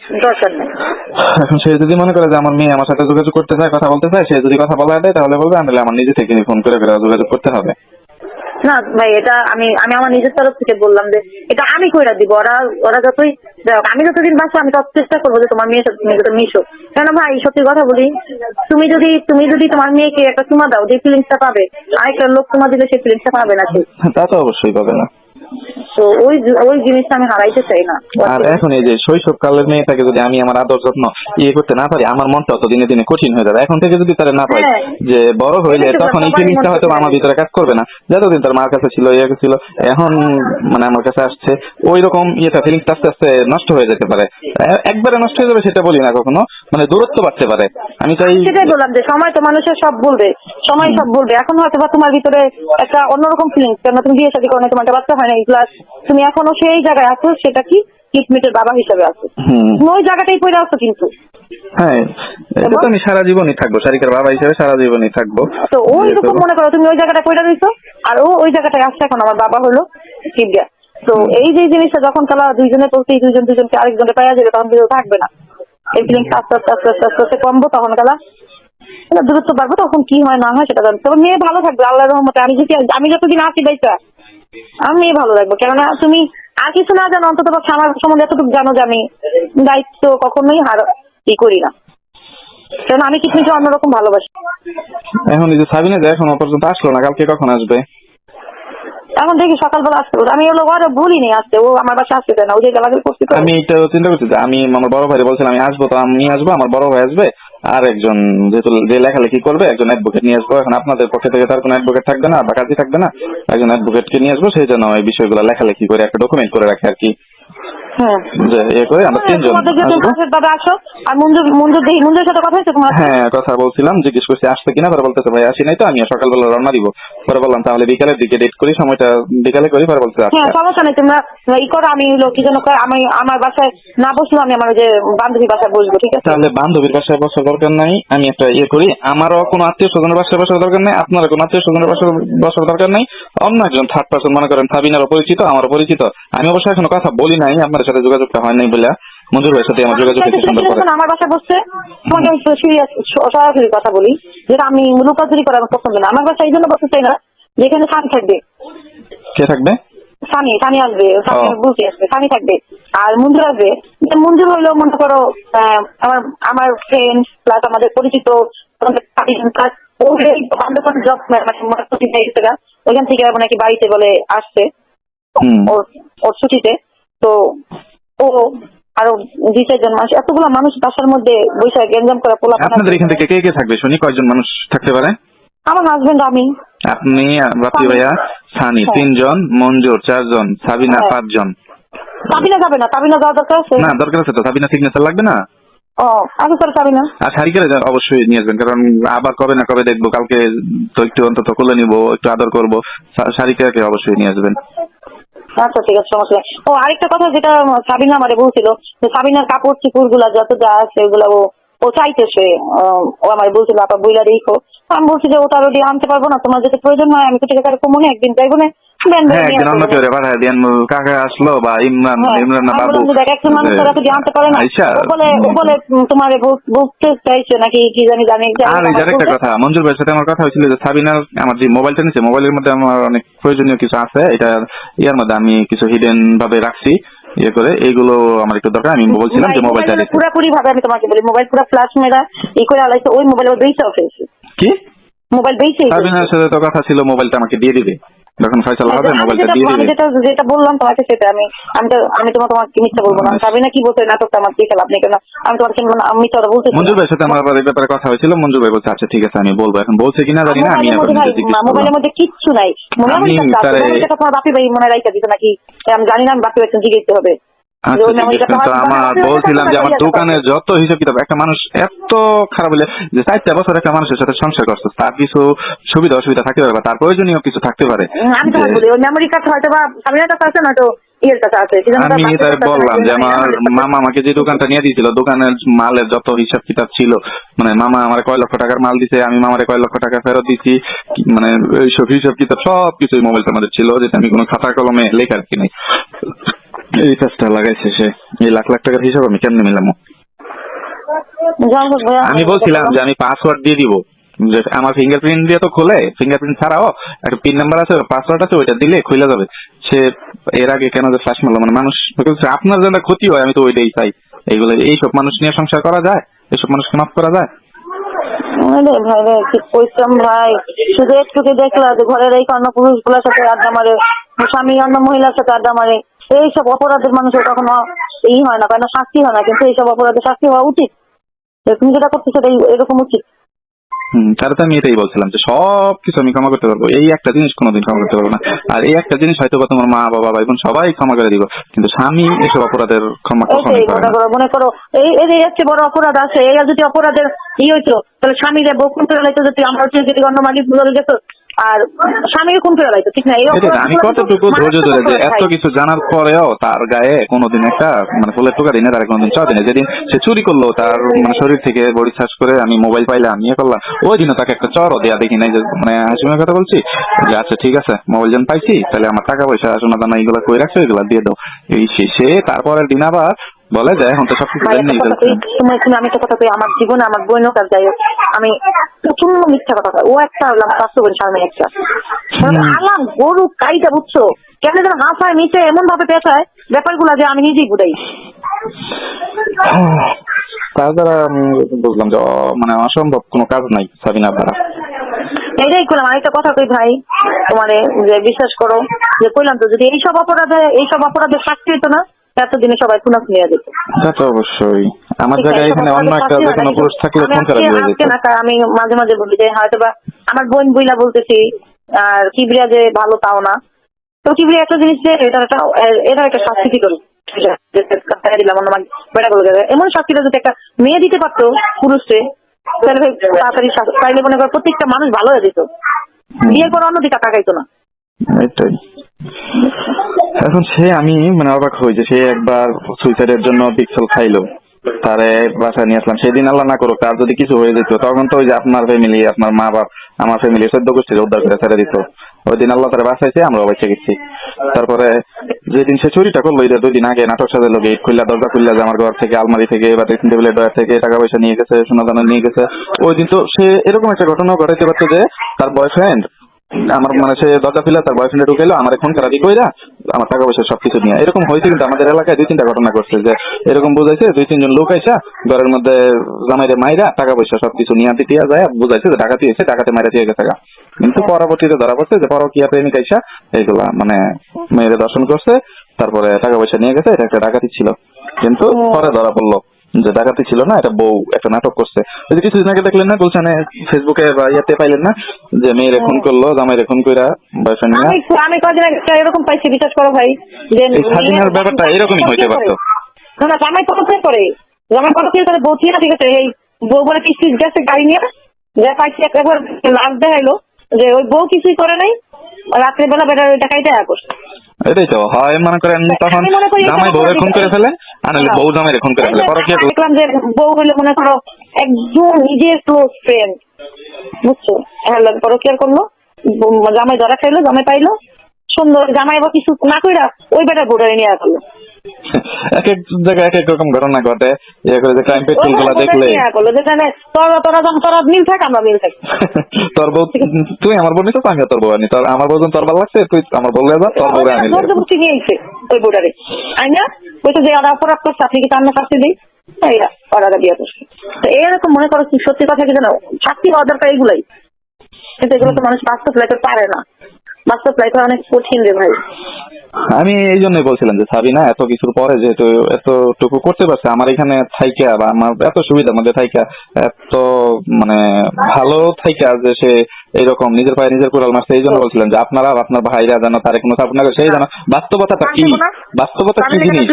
[SPEAKER 1] এখন সে যদি মনে করে যে আমার মেয়ে আমার সাথে যোগাযোগ করতে চায়, কথা বলতে চায়, সে যদি কথা বলা দেয় তাহলে বলবে, আনলে আমার নিজে থেকে ফোন করে যোগাযোগ করতে হবে।
[SPEAKER 2] না ভাই এটা আমি আমার নিজের তরফ থেকে বললাম যে এটা আমি কইরা দিব। ওরা যতই আমি যতদিন বাঁচবো আমি তত চেষ্টা করবো যে তোমার মেয়ের সাথে মিশো। কেন ভাই সত্যি কথা বলি, তুমি যদি তোমার মেয়েকে একটা চুমা দাও, যে ফিলিংসটা পাবে আরেকটা লোক চুমা দিলে সেই ফিলিংসটা পাবে না।
[SPEAKER 1] তা তো অবশ্যই পাবে না।
[SPEAKER 2] তো ওই জিনিসটা আমি হারাইতে চাই না।
[SPEAKER 1] আর এখন এই যে শৈশব কালের মেয়েটাকে যদি আমি আমার আদর যত্ন করতে না পারি, আমার মনটা তো দিনে দিনে কঠিন হয়ে যাবে। এখন থেকে যদি তারা না পাই যে বড় হইলে তখন এই জিনিসটা হয়তো আমার ভিতরে কাজ করবে না। যতদিন তার মার কাছে ছিল ছিল, এখন মানে আমার কাছে আসছে ওই রকম ফিলিংস আস্তে আস্তে নষ্ট হয়ে যেতে পারে। একবারে নষ্ট হয়ে যাবে সেটা বলি না, কখনো মানে দূরত্ব বাড়তে পারে। আমি চাই
[SPEAKER 2] সেটাই বললাম যে সময় তো মানুষের সব বলবে, সময় সব বলবে। এখন হয়তো বা তোমার ভিতরে একটা অন্যরকম ফিলিংস, কেন তুমি বিয়ে শাদী করো না, তোমার বাচ্চা হয় না, প্লাস তুমি এখনো সেই জায়গায় আছো, সেটা কি কিডমিটের বাবা হিসেবে আছো, ওই জায়গাটাই পড়ে আছো। কিন্তু
[SPEAKER 1] হ্যাঁ এটা তো আমি সারা জীবনই থাকবো, শারিকার বাবা হিসেবে সারা জীবনই থাকবো।
[SPEAKER 2] তো ওই রকম মনে করো তুমি ওই জায়গাটা পড়ে রয়েছো, আর ওই জায়গাটায় আসছে এখন আমার বাবা হলো কিডা। তো এই যে জিনিসটা যখন তারা দুইজনের প্রতি দুজনকে আরেকজনকে পাইয়া যাবে, তখন কিন্তু থাকবে না এই ফিলিংস। আস্তে আস্তে আস্তে আস্তে আস্তে আস্তে কমবো, তখন কালা দূরত্ব বাড়বো। তখন কি হয় না হয় সেটা জানতে। তবে মেয়ে ভালো থাকবে আল্লাহর রহমতে। আমি যতদিন আছি বাইসা আমি মেয়ে ভালো লাগবো। কেননা তুমি আর কিছু না জানো, অন্তত আমার সম্বন্ধে এতটুকু জানো যে আমি দায়িত্ব কখনোই করি না, কারণ আমি কিছু অন্যরকম ভালোবাসি।
[SPEAKER 1] এখন এই যে সাবিনা যে এখনো পর্যন্ত আসলো না, কালকে কখন আসবে?
[SPEAKER 2] এখন দেখি সকালবেলা আসতে। আমি ওগুলো ঘরে ভুলিনি আসতে, ও আমার বাসা আসতে চায় না, ওই যে গালাগালি করছি।
[SPEAKER 1] আমি এটা চিন্তা করছি যে আমি আমার বড় ভাই বলছিলাম আমি আসবো, তো আমি আসবো, আমার বড় ভাই আসবে, আর একজন যেহেতু যে লেখালেখি করবে একজন অ্যাডভোকেট নিয়ে আসবো। এখন আপনাদের পক্ষ থেকে তার কোনো অ্যাডভোকেট থাকবে না বা কাজী থাকবে না, একজন অ্যাডভোকেটকে নিয়ে আসবো, সেই জন্য এই বিষয়গুলো লেখালেখি করে একটা ডকুমেন্ট করে রাখে আর কি। কথা বলছিলাম, জিজ্ঞেস করছি আসছে কিনা, পরে বলতেছে ভাই আসি নাই, তো আমি সকালবেলা রওনা দিব। পরে বললাম তাহলে বিকালের দিকে ডেট করি, সময়টা বিকালে করি। পরে বলতে
[SPEAKER 2] সমস্যা নেই, তোমরা ই করো, আমি কি যেন আমি আমার বাসায় না বসলো, আমি আমার যে বান্ধবীর বাসায় বসবো। ঠিক আছে,
[SPEAKER 1] তাহলে বান্ধবীর বাসায় বসার দরকার নাই। আমি একটা করি, আমারও কোনো আত্মীয় স্বজনের বাসায় বসার দরকার নাই, আপনারও কোনো আত্মীয় স্বজনের বাসায় বসার দরকার নাই। অন্য একজন থার্ড পার্সন, মনে করেন সাবিনারও পরিচিত, আমারও পরিচিত। আমি অবশ্য এখনো কথা বলি নাই, আপনার সাথে যোগাযোগটা হয় নাই বলে। মঞ্জুর ভাইয়ের সাথে আমার যোগাযোগ
[SPEAKER 2] আমার বাসায় বসছে। তোমাকে সরাসরি কথা বলি, যেটা আমি লুকাচুরি করা আমার পছন্দ না। আমার বাসায় এই জন্য বসতে চাই না যেখানে স্বামী থাকবে।
[SPEAKER 1] কে থাকবে?
[SPEAKER 2] স্বামী আসবে, বলতে আসবে, স্বামী থাকবে। আর মঞ্জুর আসবে। মঞ্জুর হইলো মনে করো আমার ফ্রেন্ড প্লাস আমাদের পরিচিত জব ওইখান থেকে নাকি বাড়িতে বলে আসছে ওর ছুটিতে। তো ও আরো 2-4 জন মানুষ, এতগুলো মানুষ বাসার মধ্যে বৈশাখ গ্যাঞ্জাম করে পোলা।
[SPEAKER 1] আপনাদের এখান থেকে কে কে থাকবে শুনি? কয়জন মানুষ থাকতে পারে?
[SPEAKER 2] আমার হাজবেন্ড, আমি,
[SPEAKER 1] আপনি, বাপি ভাইয়া, সানি 3 জন, মঞ্জুর 4 জন, সাবিনা 5 জন।
[SPEAKER 2] সাবিনা যাবে না? সাবিনা যাওয়া দরকার আছে?
[SPEAKER 1] না দরকার আছে তো, সাবিনা সিগনেচার লাগবে না?
[SPEAKER 2] আগে স্যার সাবিনা
[SPEAKER 1] আর শারিকারে অবশ্যই নিয়ে আসবেন, কারণ আবার কবে না কবে দেখবো, কালকে তো একটু অন্তত কোলে নিবো, একটু আদর করবো। শারিকাকে অবশ্যই নিয়ে আসবেন।
[SPEAKER 2] আচ্ছা ঠিক আছে, সমস্যা নেই। ও আরেকটা কথা যেটা সাবিনা আমারে বলছিল, যে সাবিনার কাপড় চিপুর গুলা যত যা আছে ওগুলা ও চাইতেছে, ও আমার বলছিল আপা বইলা দেখো। আমি বলছি যে ওটা অলরেডি আনতে পারবো না, তোমার যদি প্রয়োজন হয় আমি তো ঠিক আছে মনে একদিন যাইবো না, ব্যান
[SPEAKER 1] হ্যাঁ,
[SPEAKER 2] ধরে নিয়ে
[SPEAKER 1] একদিন অন্য
[SPEAKER 2] আসবো।
[SPEAKER 1] কেউ পাঠায় দিয়েন, কাকা আসলো বা ইমরান,
[SPEAKER 2] হ্যাঁ
[SPEAKER 1] ইমরান না
[SPEAKER 2] আমি
[SPEAKER 1] বাবু
[SPEAKER 2] বললাম যে দেখ একজন মানুষ তোরা যদি আনতে পারে না,
[SPEAKER 1] আইসা।
[SPEAKER 2] ও বলে তোমার বলতে চাইছে নাকি কি জানি জানি যাই
[SPEAKER 1] আর
[SPEAKER 2] হোক
[SPEAKER 1] এই যে
[SPEAKER 2] আমার
[SPEAKER 1] আরেকটা
[SPEAKER 2] বলতে।
[SPEAKER 1] কথা, মঞ্জুর ভাইয়ের সাথে আমার কথা হয়েছিল যে সাবিনার আমার যে মোবাইলটা নিচ্ছে, মোবাইলের মধ্যে আমার অনেক প্রয়োজনীয় কিছু আছে, এটা ইয়ার মধ্যে আমি কিছু হিডেন ভাবে রাখছি, ইয়ে করে এইগুলো আমার একটু দরকার, আমি বলছিলাম
[SPEAKER 2] ভাই
[SPEAKER 1] যে মোবাইলটা
[SPEAKER 2] মোবাইল
[SPEAKER 1] দিতে।
[SPEAKER 2] পুরাপুরি ভাবে আমি তোমাকে বলি, মোবাইল পুরো ফ্ল্যাশ মেরা ই করে আলাইছে, ওই মোবাইল বেইচাও ফেলছে,
[SPEAKER 1] কি
[SPEAKER 2] মোবাইল বেইচেই ফেলছে।
[SPEAKER 1] সাবিনার সাথে তো কথা ছিল মোবাইলটা আমাকে দিয়ে দিবে, যখন ফয়সালা হবে
[SPEAKER 2] আমি
[SPEAKER 1] মোবাইলটা
[SPEAKER 2] যেটা
[SPEAKER 1] দিয়ে
[SPEAKER 2] আমি
[SPEAKER 1] দিবে।
[SPEAKER 2] যেটা যেটা বললাম তোমাকে সেটা আমি তোমাকে মিথ্যা বলবো না। সাবিনা কি বলতে নাটকটা আমার দেখে লাভ নেই, কেন আমি তোমাকে আমি তো বলতেছি না।
[SPEAKER 1] মঞ্জুর ভাইয়ের সাথে আমার আবার এই ব্যাপারে কথা হয়েছিল, মঞ্জুর ভাই বলছে আচ্ছা ঠিক আছে আমি বলবো, এখন বলছে কিনা জানি না, আমি
[SPEAKER 2] মোবাইলের
[SPEAKER 1] আবার
[SPEAKER 2] মধ্যে ভাই
[SPEAKER 1] নিজে জিজ্ঞেস করলাম।
[SPEAKER 2] মোবাইলের মধ্যে কিচ্ছু নাই,
[SPEAKER 1] আমি
[SPEAKER 2] মেমোরি কার্ড আছে,
[SPEAKER 1] তারে
[SPEAKER 2] মেমোরি কার্ডটা তোমার বাপি ভাই মনে হয় রাইখা দিত নাকি, আমি জানি না, আমি বাপি ভাই জিজ্ঞেস হবে যে
[SPEAKER 1] আচ্ছা
[SPEAKER 2] ওই মেমোরি
[SPEAKER 1] জিজ্ঞেস করেন তো।
[SPEAKER 2] কার্ডটা
[SPEAKER 1] আমার বলছিলাম যে আমার দোকানের যত হিসাব কিতাব, একটা মানুষ এত খারাপ হলে যে 4 বছর একটা মানুষের সাথে সংসার করছে, তার কিছু সুবিধা অসুবিধা থাকতে পারে বা তার প্রয়োজনীয় কিছু থাকতে পারে।
[SPEAKER 2] আমি
[SPEAKER 1] যে
[SPEAKER 2] তোমাকে বলি ওই মেমোরি কার্ড হয়তো বা সাবিনার কাছে আছে, নয়তো ইয়ের কাছে আছে,
[SPEAKER 1] আমি তাই বললাম যে আমার মামা আমাকে যে দোকানটা নিয়ে দিয়েছিল, দোকানের মালের যত হিসাব কিতাব ছিল, মানে মামা আমার কয় লক্ষ টাকার মাল দিছে, আমি মামারে কয় লক্ষ টাকা ফেরত দিছি, মানে এইসব হিসাব কিতাব সব কিছুই মোবাইলটার মধ্যে ছিল, যেটা আমি কোনো খাতা কলমে লেখা আর কি নাই। এই কাজটা লাগাইছে সে, এই লাখ লাখ টাকার হিসাব আমি কেমনে মিলামো? আমি বলছিলাম যে আমি পাসওয়ার্ড দিয়ে দিব, যে আমার ফিঙ্গারপ্রিন্ট দিয়ে তো খোলে, ফিঙ্গারপ্রিন্ট ছাড়াও একটা পিন নাম্বার আছে, পাসওয়ার্ড আছে, ওইটা দিলে খুলে যাবে। সে এর আগে কেন যে ফ্ল্যাশ মারলো, মানে মানুষ আপনার যেটা ক্ষতি হয় আমি তো ওইটাই চাই। এইগুলো এইসব মানুষ নিয়ে সংসার করা যায়? এইসব মানুষকে মাফ করা যায়?
[SPEAKER 2] আরে ভাই রে কি পরিশ্রম ভাই, শুধু একটু দেখলা যে ঘরের এই অন্য পুরুষ গুলার সাথে আড্ডা মারে, স্বামী অন্য মহিলার সাথে আড্ডা মারে, এইসব অপরাধের মানুষের কখনো হয় না, কেন শাস্তি হয় না, কিন্তু এইসব অপরাধের শাস্তি হওয়া উচিত। তুমি যেটা করছো সেটা এরকম উচিত।
[SPEAKER 1] তাহলে তো আমি এটাই বলছিলাম যে সব কিছু আমি ক্ষমা করতে পারবো, এই একটা জিনিস কোনোদিন ক্ষমা করতে পারবো না। আর এই একটা জিনিস হয়তো তোমার মা বাবা ভাই বোন সবাই ক্ষমা করে দিব, কিন্তু স্বামী এসব অপরাধের ক্ষমা কখনোই করে না।
[SPEAKER 2] মনে করো এই যে বড় অপরাধ আছে, এই যদি অপরাধের হইতো তাহলে স্বামীরে বউ খুন করে লাইতো, যদি আমরা যদি অন্য মালিক বলে যেত আর স্বামীকে খুন করে লাইতো, ঠিক না? এই
[SPEAKER 1] এটা আমি কতটুকু ধৈর্য ধরে যে এত কিছু জানার পরেও তার গায়ে কোনোদিন একটা মানে ফুলের টোকা দিনে তার কোনোদিন চাওয়া দিনে, যেদিন সে চুরি করলো তার মানে শরীর থেকে বডি সার্চ করে আমি মোবাইল পাইলাম ইয়ে করলাম, ওই দিনও তাকে একটা চরও দেয়া দেখি নাই, যে মানে হাসিমের কথা বলছি যে আচ্ছা ঠিক আছে মোবাইল যখন পাইছি তাহলে আমার টাকা পয়সা সোনা দানা এগুলো কই রাখছো এগুলো দিয়ে দাও। এই সে তারপরের দিন আবার বলে যে এখন তো সবকিছু জানি।
[SPEAKER 2] তুমি আমি তো কথা কই, আমার জীবনে আমার বোন হোক আর যাই হোক, আমি প্রচন্ড মিথ্যা কথা ও একটা বাস্তবের সামনে একটা আলাম গরু কাইটা, বুঝছো? কেন যেন হাসায় নিচে এমন ভাবে পেঁচায় ব্যাপারগুলা যে আমি নিজেই বুঝাই।
[SPEAKER 1] তার দ্বারা আমি বুঝলাম যে মানে অসম্ভব কোনো কাজ নাই সাবিনা দ্বারা।
[SPEAKER 2] এইটাই করলাম। আরেকটা কথা কই ভাই তোমারে, যে বিশ্বাস করো যে কইলাম তো, যদি এইসব অপরাধে শাস্তি হইতো না এতদিনে সবাই খুনা খুনিয়া যেত।
[SPEAKER 1] তা তো অবশ্যই। আমার জায়গায় এখানে অন্য একটা যে কোনো পুরুষ থাকলে ফোন করা দিয়ে যেত।
[SPEAKER 2] আমি মাঝে মাঝে বলি যে হয়তো বা আমার বোন বইলা বলতেছি, আর কিবরিয়া যে ভালো তাও না, তো কিবরিয়া একটা জিনিস যে এটা একটা শাস্তি কি করবো দিলাম অন্য বেটা গুলো, এমন শাস্তিটা যদি একটা মেয়ে দিতে পারতো পুরুষে, তাহলে ভাই তাড়াতাড়ি চাইলে মনে করো প্রত্যেকটা মানুষ ভালো হয়ে যেত, বিয়ের পর অন্যদিকে তাকাইতো না।
[SPEAKER 1] এটাই এখন সে আমি মানে অবাক হই যে সে একবার সুইসাইডের জন্য পিক্সেল খাইলো, তারে বাসায় নিয়ে আসলাম, সেদিন আল্লাহ না করুক তার যদি কিছু হয়ে যেত তখন তো ওই যে আপনার ফ্যামিলি আপনার মা বাপ আমার ফ্যামিলি 14 গোষ্ঠীর উদ্ধার করে ছেড়ে দিত। ওই দিন আল্লাহ তারা বাসাইছে, আমরা বেঁচে গেছি। তারপরে যেদিন সে চুরিটা করলো এটা 2 দিন আগে নাটক সাজালো, গেট খুললা দরজা খুললা যে আমার ঘর থেকে আলমারি থেকে বা ড্রেসিং টেবিলের ডয়ার থেকে টাকা পয়সা নিয়ে গেছে, সোনা দানা নিয়ে গেছে। ওই দিন তো সে এরকম একটা ঘটনা ঘটাইতে পারতো যে তার বয়ফ্রেন্ড আমার মানে সে দরজা খুলে তার বয়ফ্রেন্ডে ঢুকাইলো, আমার এখন খারাপি কইরা আমার টাকা পয়সা সবকিছু নিয়ে, এরকম হয়েছে। কিন্তু আমাদের এলাকায় 2-3টা ঘটনা ঘটছে যে এরকম বুঝাইছে 2-3 জন লোক আইসা ঘরের মধ্যে জামাইরে মাইরা টাকা পয়সা সবকিছু নিয়ে দিতে যায়, বুঝাইছে যে ডাকাতি হয়েছে, ডাকাতে মাইরা দিয়ে গেছে। কিন্তু পরবর্তীতে ধরা পড়ছে যে পরকীয়া প্রেমিক আইসা এইগুলা মানে মেয়েরে দর্শন করছে, তারপরে টাকা পয়সা নিয়ে গেছে, এটা একটা ডাকাতি ছিল। কিন্তু পরে ধরা পড়লো যে ডাকাতি ছিল না, এটা বউ একটা নাটক করছে। ওই যে কিছুদিন আগে দেখলেন না গুলশানে ফেসবুকে বা ইয়াতে পাইলেন না যে মেয়ের খুন করলো, জামাইরে খুন কইরা বয়ফ্রেন্ড নিয়ে।
[SPEAKER 2] আমি কদিন একটা এরকম পাইছি, বিশ্বাস করো ভাই, যে
[SPEAKER 1] এই স্বাধীনের ব্যাপারটা এরকমই হইতে পারতো।
[SPEAKER 2] না জামাই পদক্ষেপ করে, জামাই পদক্ষেপ করে বউ ছিল, ঠিক আছে, এই বউ বলে কিস্তি গেছে গাড়ি নিয়ে, যা পাইছি একবার লাশ দেখাইলো যে ওই বউ কিছুই করে নাই, রাত্রেবেলা বেটার ওই টাকাই দেয়া করছে।
[SPEAKER 1] এটাই তো হয়, মনে করেন তখন
[SPEAKER 2] আমি মনে করি এটা
[SPEAKER 1] জামাই বউরে খুন করে ফেলে, আর নাহলে
[SPEAKER 2] হ্যাঁ।
[SPEAKER 1] বউ জামাইরে খুন করে
[SPEAKER 2] এই
[SPEAKER 1] ফেলে,
[SPEAKER 2] যে
[SPEAKER 1] পরে কি
[SPEAKER 2] আমরা দেখলাম যে বউ হইলে মনে করো একদম নিজের ক্লোজ ফ্রেন্ড, বুঝছো, হ্যাঁ পরকিয়ার করলো, জামাই ধরা খাইলো, জামাই পাইলো, সুন্দর জামাই আবার কিছু না কইরা ওই বেটার বোর্ডারে নিয়ে আসলো।
[SPEAKER 1] এক এক জায়গায় এক এক রকম ঘটনা ঘটে, ইয়ে করে যে ক্রাইম পেট্রোল গুলা দেখলে
[SPEAKER 2] যেখানে তোরা মিল থাক, আমরা মিল থাকি।
[SPEAKER 1] তোর বউ, তুই আমার বোন নিতো, আমি তোর বউ আনি, তোর আমার বউ তোর ভালো লাগছে, তুই আমার বউ যা, তোর বউ আমি
[SPEAKER 2] জোরজবরদস্তি নিয়ে আইছে ওই বোর্ডারে, আইনা বলছে যে ওরা অপরাধ করছে, আপনি কি তার না শাস্তি দিই, ওরা বিয়ে করছে। তো এরকম মনে করো কি সত্যি কথা কি জানো, শাস্তি হওয়া দরকার এগুলাই, কিন্তু এগুলো তো মানুষ বাস্তব লাইফে পারে না, বাস্তব লাইফে অনেক কঠিন রে ভাই।
[SPEAKER 1] আমি এই জন্যই বলছিলাম যে সাবিনা এত কিছুর পরে যেহেতু এতটুকু করতে পারছে আমার এখানে থাইকা, বা আমার এত সুবিধার মধ্যে থাইকা, এত মানে ভালো থাইকা যে সে এইরকম নিজের পায়ে নিজের কোড়াল মারছে, এই জন্য বলছিলাম যে আপনারা আপনার ভাইরা যেন তার কোনো সাপোর্ট না করে, সেই যেন বাস্তবতাটা কি, বাস্তবতা কি জিনিস,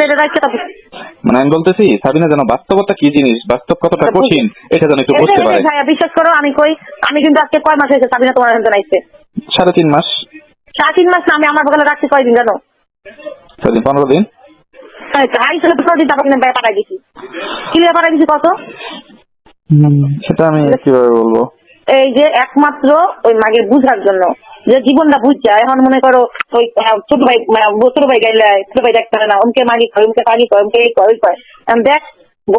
[SPEAKER 1] মানে আমি বলতেছি সাবিনা যেন বাস্তবতা কি জিনিস, বাস্তব কতটা কঠিন এটা যেন একটু বুঝতে পারে।
[SPEAKER 2] বিশ্বাস করো আমি কই, আমি কিন্তু আজকে কয় মাস হয়েছে সাবিনা তোমার হাতে নাইছে?
[SPEAKER 1] 3.5 মাস।
[SPEAKER 2] 3 মাস না, আমি আমার বগলে রাখছি কয়দিন জানো?
[SPEAKER 1] 15 দিন।
[SPEAKER 2] পাঠাই দিছি, ক্লিয়ার পাঠাই দিছি কত?
[SPEAKER 1] সেটা আমি কিভাবে বলবো?
[SPEAKER 2] এই যে একমাত্র ওই মাকে বুঝার জন্য, যে জীবনটা বুঝছে। এখন মনে করো ওই ছোট ভাই গাইলে ছোট ভাই দেখতে না, ওমকে মাগি কয়, ওমকে পাগি কয়, ওমকে এই কয় ওই কয়। দেখ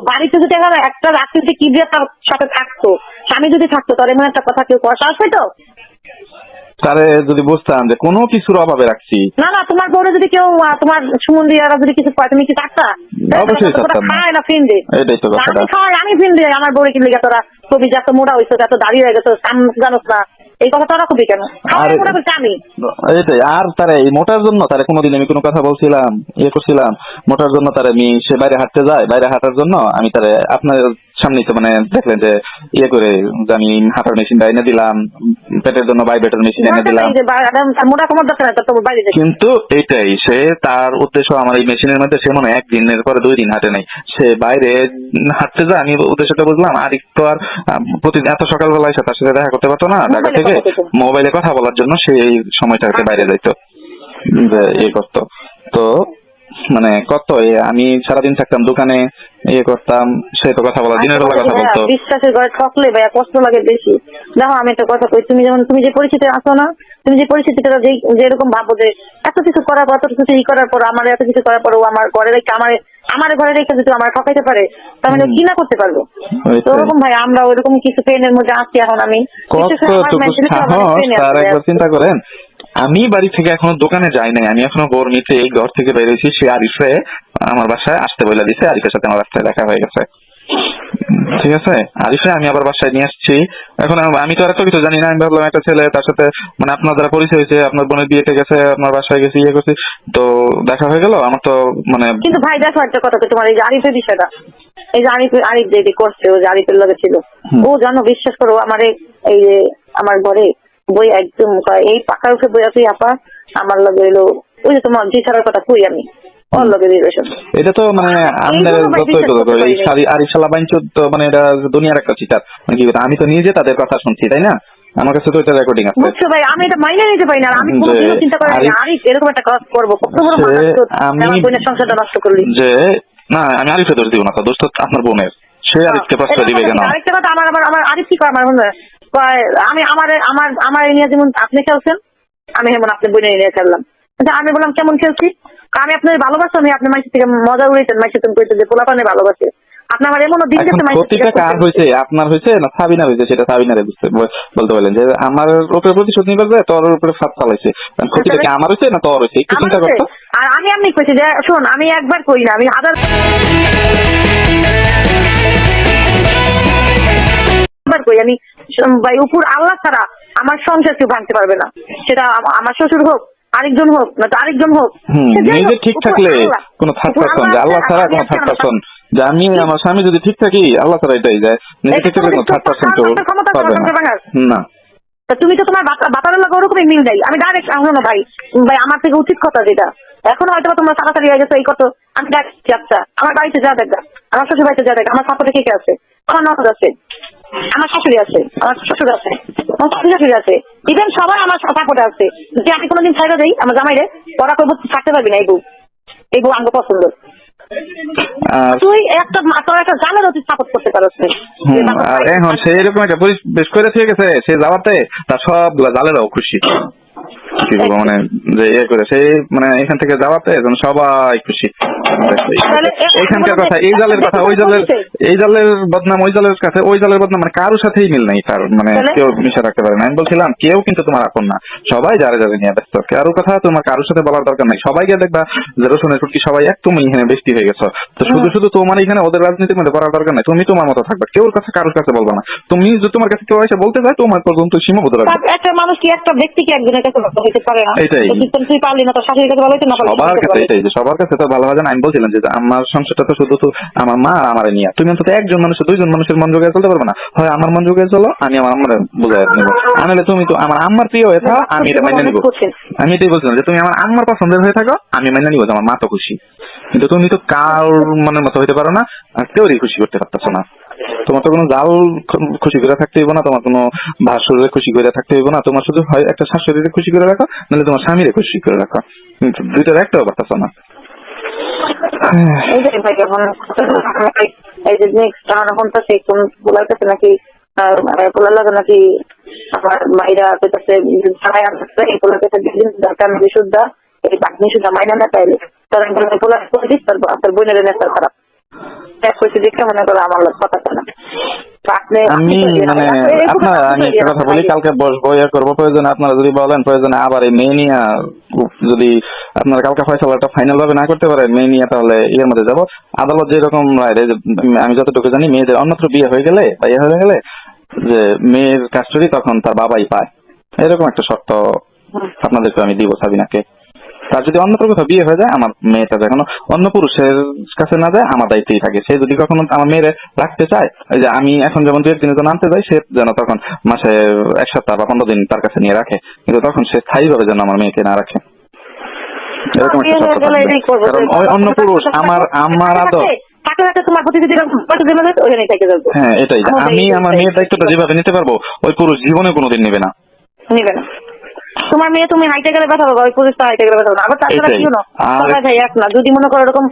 [SPEAKER 2] বাড়িতে যদি এখন একটা রাত্রিতে কি দিয়ে তার সাথে থাকতো, স্বামী যদি থাকতো, তার এমন একটা কথা কেউ কষা আসবে তো?
[SPEAKER 1] তারে যদি বুঝতাম যে কোনো কিছুর অভাবে রাখছি,
[SPEAKER 2] না তোমার বউরে যদি কেউ তোমার সুমন্দিরা যদি কিছু কয়, তুমি কি থাকতা?
[SPEAKER 1] অবশ্যই থাকতাম না।
[SPEAKER 2] খায় না ফিন দে,
[SPEAKER 1] এটাই তো কথাটা।
[SPEAKER 2] আমি খাওয়াই, আমি ফিন দিই আমার বউরে, কি লেগে তোরা ছবি যে এত মোটা হয়েছে, এত দাঁড়িয়ে হয়ে গেছে, জানোস না, এই কথা তোরা খুবই কেন খাওয়াই মোটা করছি আমি?
[SPEAKER 1] এইটাই। আর তারে এই মোটার জন্য তারে কোনোদিন আমি কোনো কথা বলছিলাম, ইয়ে করছিলাম? মোটার জন্য তারে আমি, সে বাইরে হাঁটতে যায়, বাইরে হাঁটার জন্য আমি তারে আপনার সামনেই তো মানে দেখলেন যে ইয়ে করে যে আমি হাঁটার মেশিনটা এনে দিলাম, পেটের জন্য বাইবেটের মেশিন এনে দিলাম,
[SPEAKER 2] মোটা কমার দরকার নাই তোর বাইরে।
[SPEAKER 1] কিন্তু এইটাই সে তার উদ্দেশ্য আমার এই মেশিনের মধ্যে, সে মনে হয় 1 দিনের পরে 2 দিন হাঁটে নাই, সে বাইরে হাঁটতে যায়। আমি উদ্দেশ্যটা বুঝলাম, আর একটু আর প্রতিদিন এত সকালবেলায় তার সাথে দেখা করতে পারতো না, ঢাকা থেকে মোবাইলে কথা বলার জন্য সে এই সময়টাতে বাইরে যাইতো, যে ইয়ে করতো। তো মানে কত আমি সারাদিন থাকতাম দোকানে, ইয়ে করতাম, সে তো কথা বলা, দিনের বেলা কথা বলতো।
[SPEAKER 2] বিশ্বাসের ঘরে ঠকলে ভাইয়া কষ্ট লাগে বেশি। দেখো আমি একটা কথা কই, তুমি যেমন তুমি যে পরিস্থিতি আছো না, তুমি যে পরিস্থিতিটা যেরকম ভাবো যে এত কিছু করার পর, এত কিছু ই করার পর, আমার এত কিছু করার পর ও আমার ঘরে রেখে আমার ঘরে রেখে যদি আমার ঠকাইতে পারে, তার মানে কি না করতে পারবো? তো ওরকম ভাই আমরা ওইরকম কিছু পেনের মধ্যে আছি এখন। আমি
[SPEAKER 1] তার একবার চিন্তা করেন, আমি বাড়ি থেকে এখনো দোকানে যাই নাই, আমি এখনো বোর মিটে এই ঘর থেকে বেরিয়েছি, সে আরিফে আমার বাসায় আসতে বলে দিছে, আরিফের সাথে আমার রাস্তায় দেখা হয়ে গেছে, ঠিক আছে? আরিফে আমি আবার বাসায় নিয়ে আসছি। এখন আমি তো আর একটা কিছু জানি না, আমি ভাবলাম একটা ছেলে, তার সাথে মানে আপনার দ্বারা পরিচয় হয়েছে, আপনার বোনের বিয়েতে গেছে, আপনার বাসায় গেছি, ইয়ে করছি, তো দেখা হয়ে গেল আমার তো মানে।
[SPEAKER 2] কিন্তু ভাই দেখো একটা কথা, তোমার এই যে আরিফের বিষয়টা, এই যে আরিফ যেটি করছে, ও যে আরিফের লগে ছিল, ও জানো বিশ্বাস করো আমার এই যে আমার ঘরে বই একদম এই পাকার উঠে বই আছে, আপা আমার লগে এলো ওই যে তোমার যে ছাড়ার কথা কই আমি, ওর লগে রিলেশন।
[SPEAKER 1] এটা তো মানে আরিফশালা বাইঞ্চ তো মানে এটা দুনিয়ার একটা চিটার, মানে কি আমি তো নিজে তাদের কথা শুনছি, তাই না? আমার কাছে তো এটা রেকর্ডিং আছে।
[SPEAKER 2] বুঝছো ভাই, আমি এটা মাইনে নিতে পারি না, আমি কোনোদিনও চিন্তা করি না আরিফ এরকম একটা কাজ করবো, কত বড় মানুষ আমার বোনের সংসারটা নষ্ট করলি।
[SPEAKER 1] যে না আমি আরিফে দোষ দিব না, দোষ তো আপনার বোনের, সে আরিফকে প্রশ্রয় দিবে কেন?
[SPEAKER 2] আরেকটা কথা, আমার আরিফ কি করে, আমার মনে হয় আমি আমার এই নিয়ে যেমন আপনি খেলছেন, আমি যেমন আপনার বোনের নিয়ে খেললাম, কিন্তু আমি বললাম কেমন খেলছি, আমি আপনার ভালোবাসি, আমি আপনার মাইসি থেকে মজা উড়াইতেন, মাইসি তুমি কইতে যে পোলাপানে ভালোবাসে, আপনার আমার এমনও দিন গেছে
[SPEAKER 1] ক্ষতিটা কার হয়েছে, আপনার হয়েছে না সাবিনার হয়েছে, সেটা সাবিনারে বলতে বলেন যে আমার উপরে প্রতিশোধ নিবার যায়, তোর উপরে ফাঁদ ফালাইছে, ক্ষতিটা কি আমার হয়েছে না তোর হয়েছে, একটু চিন্তা করতো।
[SPEAKER 2] আর আমি কইছি যে শোন, আমি একবার কই না, আমি হাজার কই, আমি ভাই উপর আল্লাহ ছাড়া আমার সংসার কেউ ভাঙতে পারবে না, সেটা আমার শ্বশুর হোক, আরেকজন হোক, না তো আরেকজন হোক,
[SPEAKER 1] নিজে ঠিক থাকলে কোনো থার্ড পারসন, যে আল্লাহ ছাড়া কোনো থার্ড পারসন, যে আমি আমার স্বামী যদি ঠিক থাকি, আল্লাহ ছাড়া এটাই যায়, নিজে ঠিক থাকলে কোনো থার্ড পারসন কেউ পারবে না।
[SPEAKER 2] তুমি তো তোমার বাতারের লোক ওরকমই মিল দেয়, আমি ডাইরেক্ট শোনো ভাই, আমার থেকে উচিত কথা যেটা এখন হয়তো তোমরা তাড়াতাড়ি হয়ে গেছো এই কত, আমি ডাকছি আচ্ছা আমার বাড়িতে যা দেখা, আমার শ্বশুর বাড়িতে যা দেখা, আমার সাপোর্টে কে কে আছে, আমার ননদ আছে, আমার শাশুড়ি আছে, আমার শ্বশুর আছে, আমার শাশুড়ি আছে, ইভেন সবাই আমার সাপোর্টে আছে। যদি আমি কোনোদিন ছাইড়া দেই আমার জামাইরে, ওরা করবো থাকতে পারবি না, এই বউ আঙ্গ পছন্দ। তুই একটা তোর একটা জালের অতি সাপোর্ট করতে পারছ।
[SPEAKER 1] আর এখন সে এরকম একটা পরিবেশ করে থেকে গেছে, সে যাওয়াতে তার সবগুলা জালেরাও খুশি। কি বলবো, মানে যে ইয়ে করে সে মানে এখান থেকে যাওয়াতে সবাই খুশি। এইখানকার কথা, এই জালের কথা, এই জালের বদনাম ওই জালের কাছে, ওই জালের বদনাম মানে কারোর সাথেই মিল নাই তার, মানে কেউ মিশে রাখতে পারে না। আমি বলছিলাম কেউ কিন্তু তোমার আপন না, সবাই যারে যারে নিয়ে ব্যস্ত। কারোর কথা তোমার কারোর সাথে বলার দরকার নাই। সবাইকে দেখবা যে রসুনের ফুটকি সবাই এক, তুমি এখানে বেশি হয়ে গেছো। তো শুধু শুধু তোমার এখানে ওদের রাজনীতির মধ্যে পড়ার দরকার নাই। তুমি তোমার মতো থাকবে, কেউর কাছে কারোর কাছে বলবো না। তুমি যদি তোমার কাছে কেউ এসে বলতে চায় তোমার পর্যন্ত সীমাবদ্ধ রাখবে।
[SPEAKER 2] একটা মানুষ কি একটা ব্যক্তি কি একজনের কাছে হইতে পারে না?
[SPEAKER 1] এটাই
[SPEAKER 2] তুই পারলি না, তোর শাশুড়ির কাছে ভালো হইতে না,
[SPEAKER 1] সবার কাছে এটাই যে সবার কাছে তো ভালো হয় না। আমি বলছিলাম যে আমার সংসারটা তো শুধু তো আমার মা আর আমারে নিয়ে, তুমি অন্তত একজন মানুষের দুইজন মানুষের মন জোগাড় চলতে পারবে না। হয় আমার মন জোগাড় চলো, আমি আমার আম্মারে বুঝাই নেবো, আনালে তুমি তো আমার আম্মার প্রিয় হয়ে থাকো, আমি এটা মাইনে নিবো। আমি এটাই বলছিলাম যে তুমি আমার আম্মার পছন্দের হয়ে থাকো, আমি মাইনে নিবো, আমার মা তো খুশি। কিন্তু তুমি তো কারোর মনের মতো হইতে পারো না, আর কেউরই খুশি করতে পারতেছো না। তোমার তো কোনো জাল খুশি করে থাকতে হইব না, তোমার কোনো ভাসুরে খুশি করে থাকতে হইব না। তোমার শুধু হয় একটা শাশুড়িকে খুশি করে রাখো, নাহলে তোমার স্বামীরে খুশি করে রাখো। কিন্তু দুইটার একটাও পারতেছো না।
[SPEAKER 2] এই যে নেক্সট এখন তো সে বলার কাছে নাকি বলার লাগে নাকি আমার মাইরা কাছে ছাড়াই আনতেছে, এই বলার কাছে দরকার নাকি শুদ্ধা, এই বাকি শুদ্ধা মাইনা না পাইলে তারা বলার করে দিস, তার বোনের নেতার খারাপ দেখে মনে করো আমার কথা না।
[SPEAKER 1] আমি মানে আমি একটা কথা বলি, কালকে বসবো ইয়ে করবো, প্রয়োজনে আপনারা যদি বলেন, প্রয়োজনে আবার এই মেয়ে নিয়ে যদি আপনারা কালকে ফয়সালাটা ফাইনাল ভাবে না করতে পারেন মেয়ে নিয়ে, তাহলে ইয়ের মধ্যে যাবো। আদালত যেরকম আমি যতটুকু জানি, মেয়েদের অন্যত্র বিয়ে হয়ে গেলে বা ইয়ে হয়ে গেলে যে মেয়ের কাস্টডি তখন তার বাবাই পায়, এরকম একটা শর্ত আপনাদেরকে আমি দিব সাবিনাকে। তার যদি অন্য কোথাও বিয়ে হয়ে যায়, আমার মেয়েটা যখন অন্য পুরুষের কাছে না যায়, আমার দায়িত্বই থাকে। সে যদি কখনো আমার মেয়েরে রাখতে চায়, ওই যে আমি এখন যেমন 2-1 দিনের জন্য আনতে যাই, সে যেন তখন মাসে 1 সপ্তাহ বা 15 দিন তার কাছে নিয়ে রাখে, কিন্তু তখন সে স্থায়ীভাবে যেন আমার মেয়েকে না রাখে, এরকম একটা শর্ত থাকবে। কারণ ওই অন্য পুরুষ আমার আদর, হ্যাঁ এটাই, আমি আমার মেয়ের দায়িত্বটা যেভাবে নিতে পারবো ওই পুরুষ জীবনে কোনোদিন নেবে না।
[SPEAKER 2] তোমার মেয়ে তুমি হাইটে গেলে ব্যথা পাবো, ওই পুরুষটা হাইটে গেলে ব্যথা পাবো। আবার তাছাড়া কি না সবাই ভাই এক না, যদি মনে করো এরকম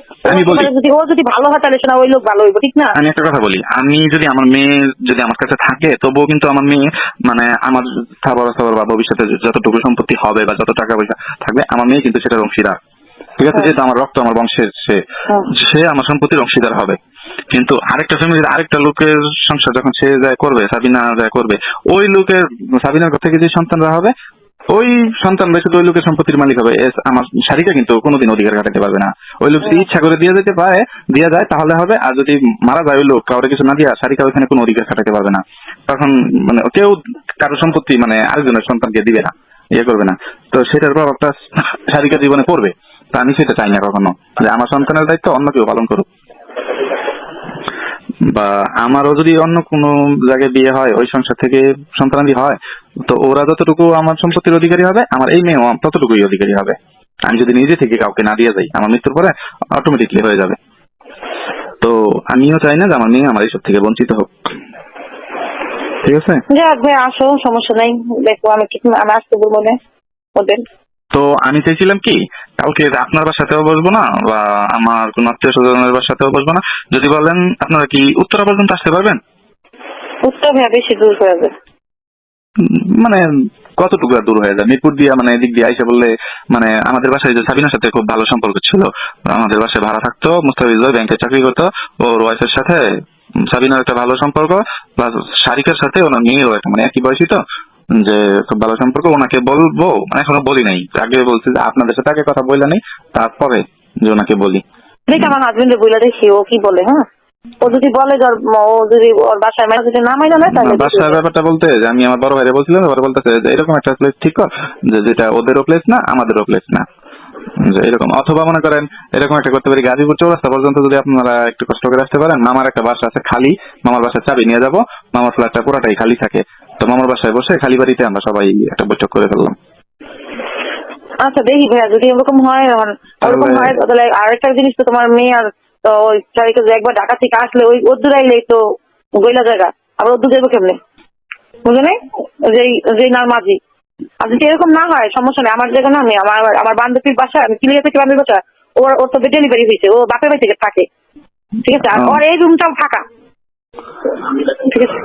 [SPEAKER 2] যদি ও যদি ভালো হয় তাহলে শোনা ওই লোক ভালো হইব, ঠিক না?
[SPEAKER 1] আমি একটা কথা বলি, আমি যদি আমার মেয়ে যদি আমার কাছে থাকে, তবুও কিন্তু আমার মেয়ে মানে আমার খাবার বা ভবিষ্যতে যতটুকু সম্পত্তি হবে বা যত টাকা পয়সা থাকবে, আমার মেয়ে কিন্তু সেটার অংশীদার। ঠিক আছে, যেহেতু আমার রক্ত, আমার বংশের, সে আমার সম্পত্তির অংশীদার হবে। কিন্তু আরেকটা ফ্যামিলির আরেকটা লোকের সংসার যখন সে যায় করবে, সাবিনা যায় করবে, ওই লোকের সাবিনার থেকে যে সন্তানরা হবে, ওই সন্তানরা শুধু ওই লোকের সম্পত্তির মালিক হবে। আমার শারিকা কিন্তু কোনোদিন অধিকার খাটাতে পারবে না। ওই লোক যদি ইচ্ছা করে দিয়ে যেতে পারে, দিয়ে যায় তাহলে হবে, আর যদি মারা যায় ওই লোক, কাউরে কিছু না দিয়া, শারিকা ওইখানে কোনো অধিকার খাটাতে পারবে না। তখন মানে কেউ কারো সম্পত্তি মানে আরেকজনের সন্তানকে দিবে না, ইয়ে করবে না। তো সেটার প্রভাবটা শারিকা জীবনে পড়বে। তা আমি সেটা চাই না কখনো, যে আমার সন্তানের দায়িত্ব অন্য কেউ পালন করুক। বা আমারও যদি অন্য কোনো জায়গায় বিয়ে হয়, ওই সংসার থেকে সন্তানাদি হয়, তো ওরা যতটুকু আমার সম্পত্তির অধিকারী হবে, আমার এই মেয়েও ততটুকুই অধিকারী হবে। আমি যদি নিজে থেকে কাউকে না দিয়ে যাই, আমার মৃত্যুর পরে অটোমেটিকলি হয়ে যাবে। তো আমিও চাই না যে আমার মেয়ে আমার এইসব থেকে বঞ্চিত হোক। ঠিক আছে,
[SPEAKER 2] যাক ভাই, আসো, সমস্যা নাই। দেখো আমি আসতে বলবো না ওদের।
[SPEAKER 1] তো আমি চাইছিলাম কি, কালকে আপনার বাসাতেও বসবো না বা আমার কোন আত্মীয় স্বজনের বাসাতেও বসবো না। যদি বলেন আপনারা কি উত্তরা পর্যন্ত আসতে পারবেন?
[SPEAKER 2] উত্তর ভাইয়া বেশি দূর হয়ে যাবে।
[SPEAKER 1] মানে কতটুকু দূর হয়ে যায়? মিরপুর দিয়া মানে এদিক দিয়ে আইসা বললে, মানে আমাদের বাসায় যে সাবিনার সাথে খুব ভালো সম্পর্ক ছিল, আমাদের বাসায় ভাড়া থাকতো, মুস্তাফিজ ব্যাংকে চাকরি করতো, ওর ওয়াইফের সাথে সাবিনার একটা ভালো সম্পর্ক, প্লাস শারিকার সাথে ওনার মেয়েরও একটা মানে একই বয়সী, তো যে খুব ভালো সম্পর্ক। ওনাকে বলবো, মানে এখনো বলি নাই, আগে বলছি যে আপনাদের সাথে আগে কথা বললে নেই, তারপরে যে ওনাকে বলি।
[SPEAKER 2] দেখ আমার হাজবেন্ডে বলে দেখি ও কি বলে। হ্যাঁ, ও যদি বলে ও যদি ওর বাসায় মানে যদি না মাইনা নেয়, তাহলে
[SPEAKER 1] বাসার ব্যাপারটা বলতে যে আমি আমার বড় ভাইরে বলছিলাম, এবার বলতেছে যে এরকম একটা প্লেস ঠিক কর, যে যেটা ওদেরও প্লেস না আমাদেরও প্লেস না, যে এরকম। অথবা মনে করেন এরকম একটা করতে পারি, গাজীপুর চৌরাস্তা পর্যন্ত যদি আপনারা একটু কষ্ট করে আসতে পারেন, মামার একটা বাসা আছে খালি, মামার বাসার চাবি নিয়ে যাবো, মামার ফ্ল্যাটটা পুরাটাই খালি থাকে, তো মামার বাসায় বসে খালি বাড়িতে আমরা সবাই একটা বৈঠক করে ফেললাম।
[SPEAKER 2] আচ্ছা দেখি ভাইয়া, যদি এরকম হয়, ওরকম হয় তাহলে আরেকটা জিনিস তো তোমার মেয়ে আর তো ওই শাড়িকে একবার ঢাকা থেকে আসলে ওই ওর দূরাইলেই তো গইলা জায়গা, আবার ও দুধ কেমনে, বুঝলে নাই? যে নার মাঝি। আর যদি এরকম না হয় সমস্যা নেই, আমার জায়গা না, আমি আমার বান্ধবীর বাসা, আমি কিলিয়া থেকে বান্ধবীর বাসা, ওর তো ডেলিভারি হয়েছে, ও বাপের বাড়ি থেকে থাকে, ঠিক আছে? আর ওর এই রুমটাও ফাঁকা, ঠিক আছে?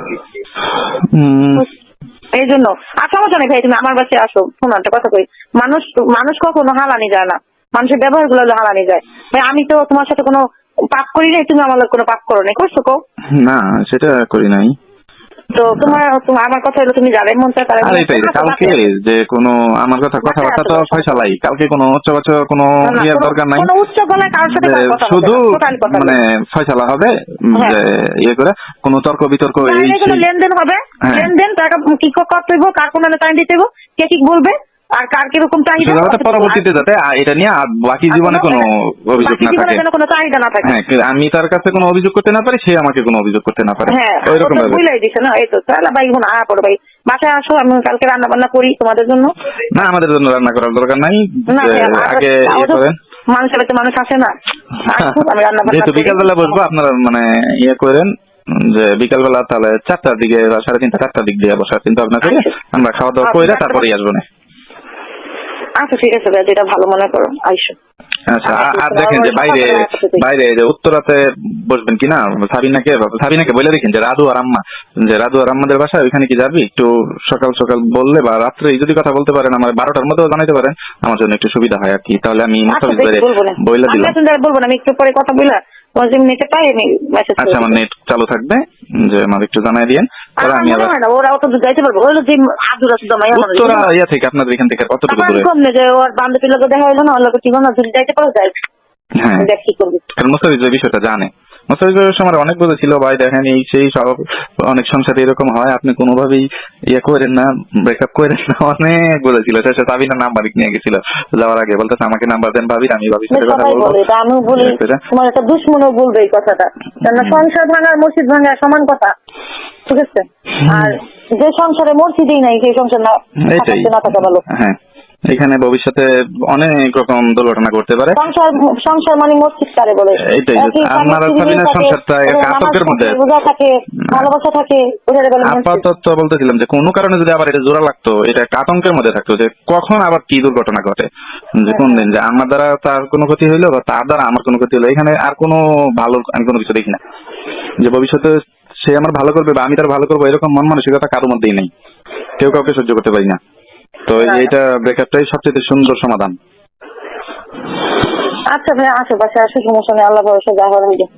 [SPEAKER 2] এই জন্য আর সমস্যা নেই ভাই, তুমি আমার বাসায় আসো। শোনো একটা কথা কই, মানুষ কখনো হালানি যায় না, মানুষের ব্যবহার গুলো হালানি যায়। ভাই আমি তো তোমার সাথে কোনো পাপ করি নাই, তুমি আমার কোনো পাপ করো নাই, করছো কো?
[SPEAKER 1] না, সেটা করি নাই।
[SPEAKER 2] তো তোমার আমার কথা হলো, তুমি যারাই মন চায় তারাই।
[SPEAKER 1] আর এটাই কালকে যে কোনো আমার কথাবার্তা তো ফয়সালাই, কালকে কোনো উচ্চবাচ্চ কোনো ইয়ের দরকার নাই,
[SPEAKER 2] কোনো উচ্চ গলায় কারোর সাথে কথা
[SPEAKER 1] শুধু
[SPEAKER 2] কথা
[SPEAKER 1] মানে ফয়সালা হবে যে ইয়ে করে, কোনো তর্ক বিতর্ক এই
[SPEAKER 2] লেনদেন হবে, লেনদেন টাকা কি করতে হইব, কার কোন টাইম দিতে হইব, কে কি বলবে, আর কার কিরকম চাহিদা,
[SPEAKER 1] পরবর্তীতে যাতে এটা নিয়ে বাকি জীবনে কোনো অভিযোগ না থাকে,
[SPEAKER 2] কোনো চাহিদা না থাকে।
[SPEAKER 1] হ্যাঁ, আমি তার কাছে কোনো অভিযোগ করতে না পারি, সে আমাকে কোনো অভিযোগ করতে না পারে,
[SPEAKER 2] হ্যাঁ
[SPEAKER 1] ওইরকম ভাবে
[SPEAKER 2] বুঝলাই দিছে না। এই তো তাহলে ভাই এখন পড়ো ভাই, বাসায় আসো, আমি কালকে রান্না বান্না করি তোমাদের জন্য।
[SPEAKER 1] না, আমাদের জন্য রান্না করার দরকার নাই, আগে ইয়ে করেন,
[SPEAKER 2] মানুষের বাড়িতে মানুষ আসে না, আমি রান্না বান্না
[SPEAKER 1] যেহেতু বিকালবেলা বসবো, আপনারা মানে ইয়ে করেন যে বিকালবেলা তাহলে 4টার দিকে বা 3:30 4টার দিক দিয়ে বসার চিন্তা ভাবনা করে আমরা খাওয়া দাওয়া করে তারপরেই আসবো না।
[SPEAKER 2] আচ্ছা ঠিক আছে ভাই, যেটা ভালো মনে করো আইসো।
[SPEAKER 1] আচ্ছা, আর দেখেন যে বাইরে যে উত্তরাতে বসবেন কিনা, সাবিনাকে বলে দেখেন যে রাধু আর আম্মাদের বাসা ওইখানে কি যাবি, একটু সকাল সকাল বললে বা রাত্রে যদি কথা বলতে পারেন, আমার 12টার মধ্যেও জানাইতে পারেন, আমার জন্য একটু সুবিধা হয় আর কি। তাহলে আমি বলে দিলাম,
[SPEAKER 2] বলবো না, আমি একটু পরে কথা বললাম, নেটে পাই আমি মেসেজ।
[SPEAKER 1] আচ্ছা, আমার নেট চালু থাকবে, যে আমার একটু জানাই দিয়েন, আমি আবার
[SPEAKER 2] ওরাও তো যাইতে পারবো, ওই যে আদুরা
[SPEAKER 1] উত্তরা ইয়া থেকে আপনাদের এখান থেকে কতটুকু দূরে?
[SPEAKER 2] কম যে ওর বান্ধবীর লোক দেখা হলো না, ওর লোক ঠিক না, যদি যাইতে পারো যাই।
[SPEAKER 1] হ্যাঁ,
[SPEAKER 2] দেখ কি করবি,
[SPEAKER 1] কারণ মোস্তাফিজ এই বিষয়টা জানে। মোস্তাফিজের সময় অনেক বলেছিল, ভাই দেখেন এই সেই সব অনেক সংসারে এরকম হয়, আপনি কোনোভাবেই ইয়ে করেন না, ব্রেকআপ করেন না, অনেক বলেছিল। শেষে সাবিনা নাম্বার নিয়ে গেছিল যাওয়ার আগে, বলতেছে আমাকে নাম্বার দেন ভাবির, আমি ভাবির সাথে কথা বলবো।
[SPEAKER 2] আমি বলি তোমার একটা দুশ্মনও বলবে এই কথাটা, কেন সংসার ভাঙা মসজিদ ভাঙা সমান কথা, ঠিক আছে? আর যে সংসারে মসজিদই নাই সেই সংসার না থাকা ভালো।
[SPEAKER 1] হ্যাঁ, এখানে ভবিষ্যতে অনেক রকম দুর্ঘটনা ঘটতে পারে।
[SPEAKER 2] সংসার মানে মসজিদ কারে বলে,
[SPEAKER 1] এইটাই আমার সাবিনার সংসারটা আতঙ্কের মধ্যে
[SPEAKER 2] থাকে, ভালোবাসা থাকে।
[SPEAKER 1] আপাতত বলতেছিলাম যে কোনো কারণে যদি আবার এটা জোড়া লাগতো, এটা একটা আতঙ্কের মধ্যে থাকতো যে কখন আবার কি দুর্ঘটনা ঘটে, যে কোন দিন যে আমার দ্বারা তার কোনো ক্ষতি হইলো বা তার দ্বারা আমার কোনো ক্ষতি হলো। এখানে আর কোনো ভালো আমি কোনো কিছু দেখি না, যে ভবিষ্যতে সে আমার ভালো করবে বা আমি তার ভালো করবো, এরকম মন মানসিকতা কারোর মধ্যেই নেই, কেউ কাউকে সহ্য করতে পারি না। তো এইটা ব্রেকআপটাই সবচেয়ে সুন্দর সমাধান।
[SPEAKER 2] আচ্ছা ভাই, আশেপাশে আসো, সমস্যা নেই, আল্লাহ ভরসা যা হওয়ার হয়ে যায়।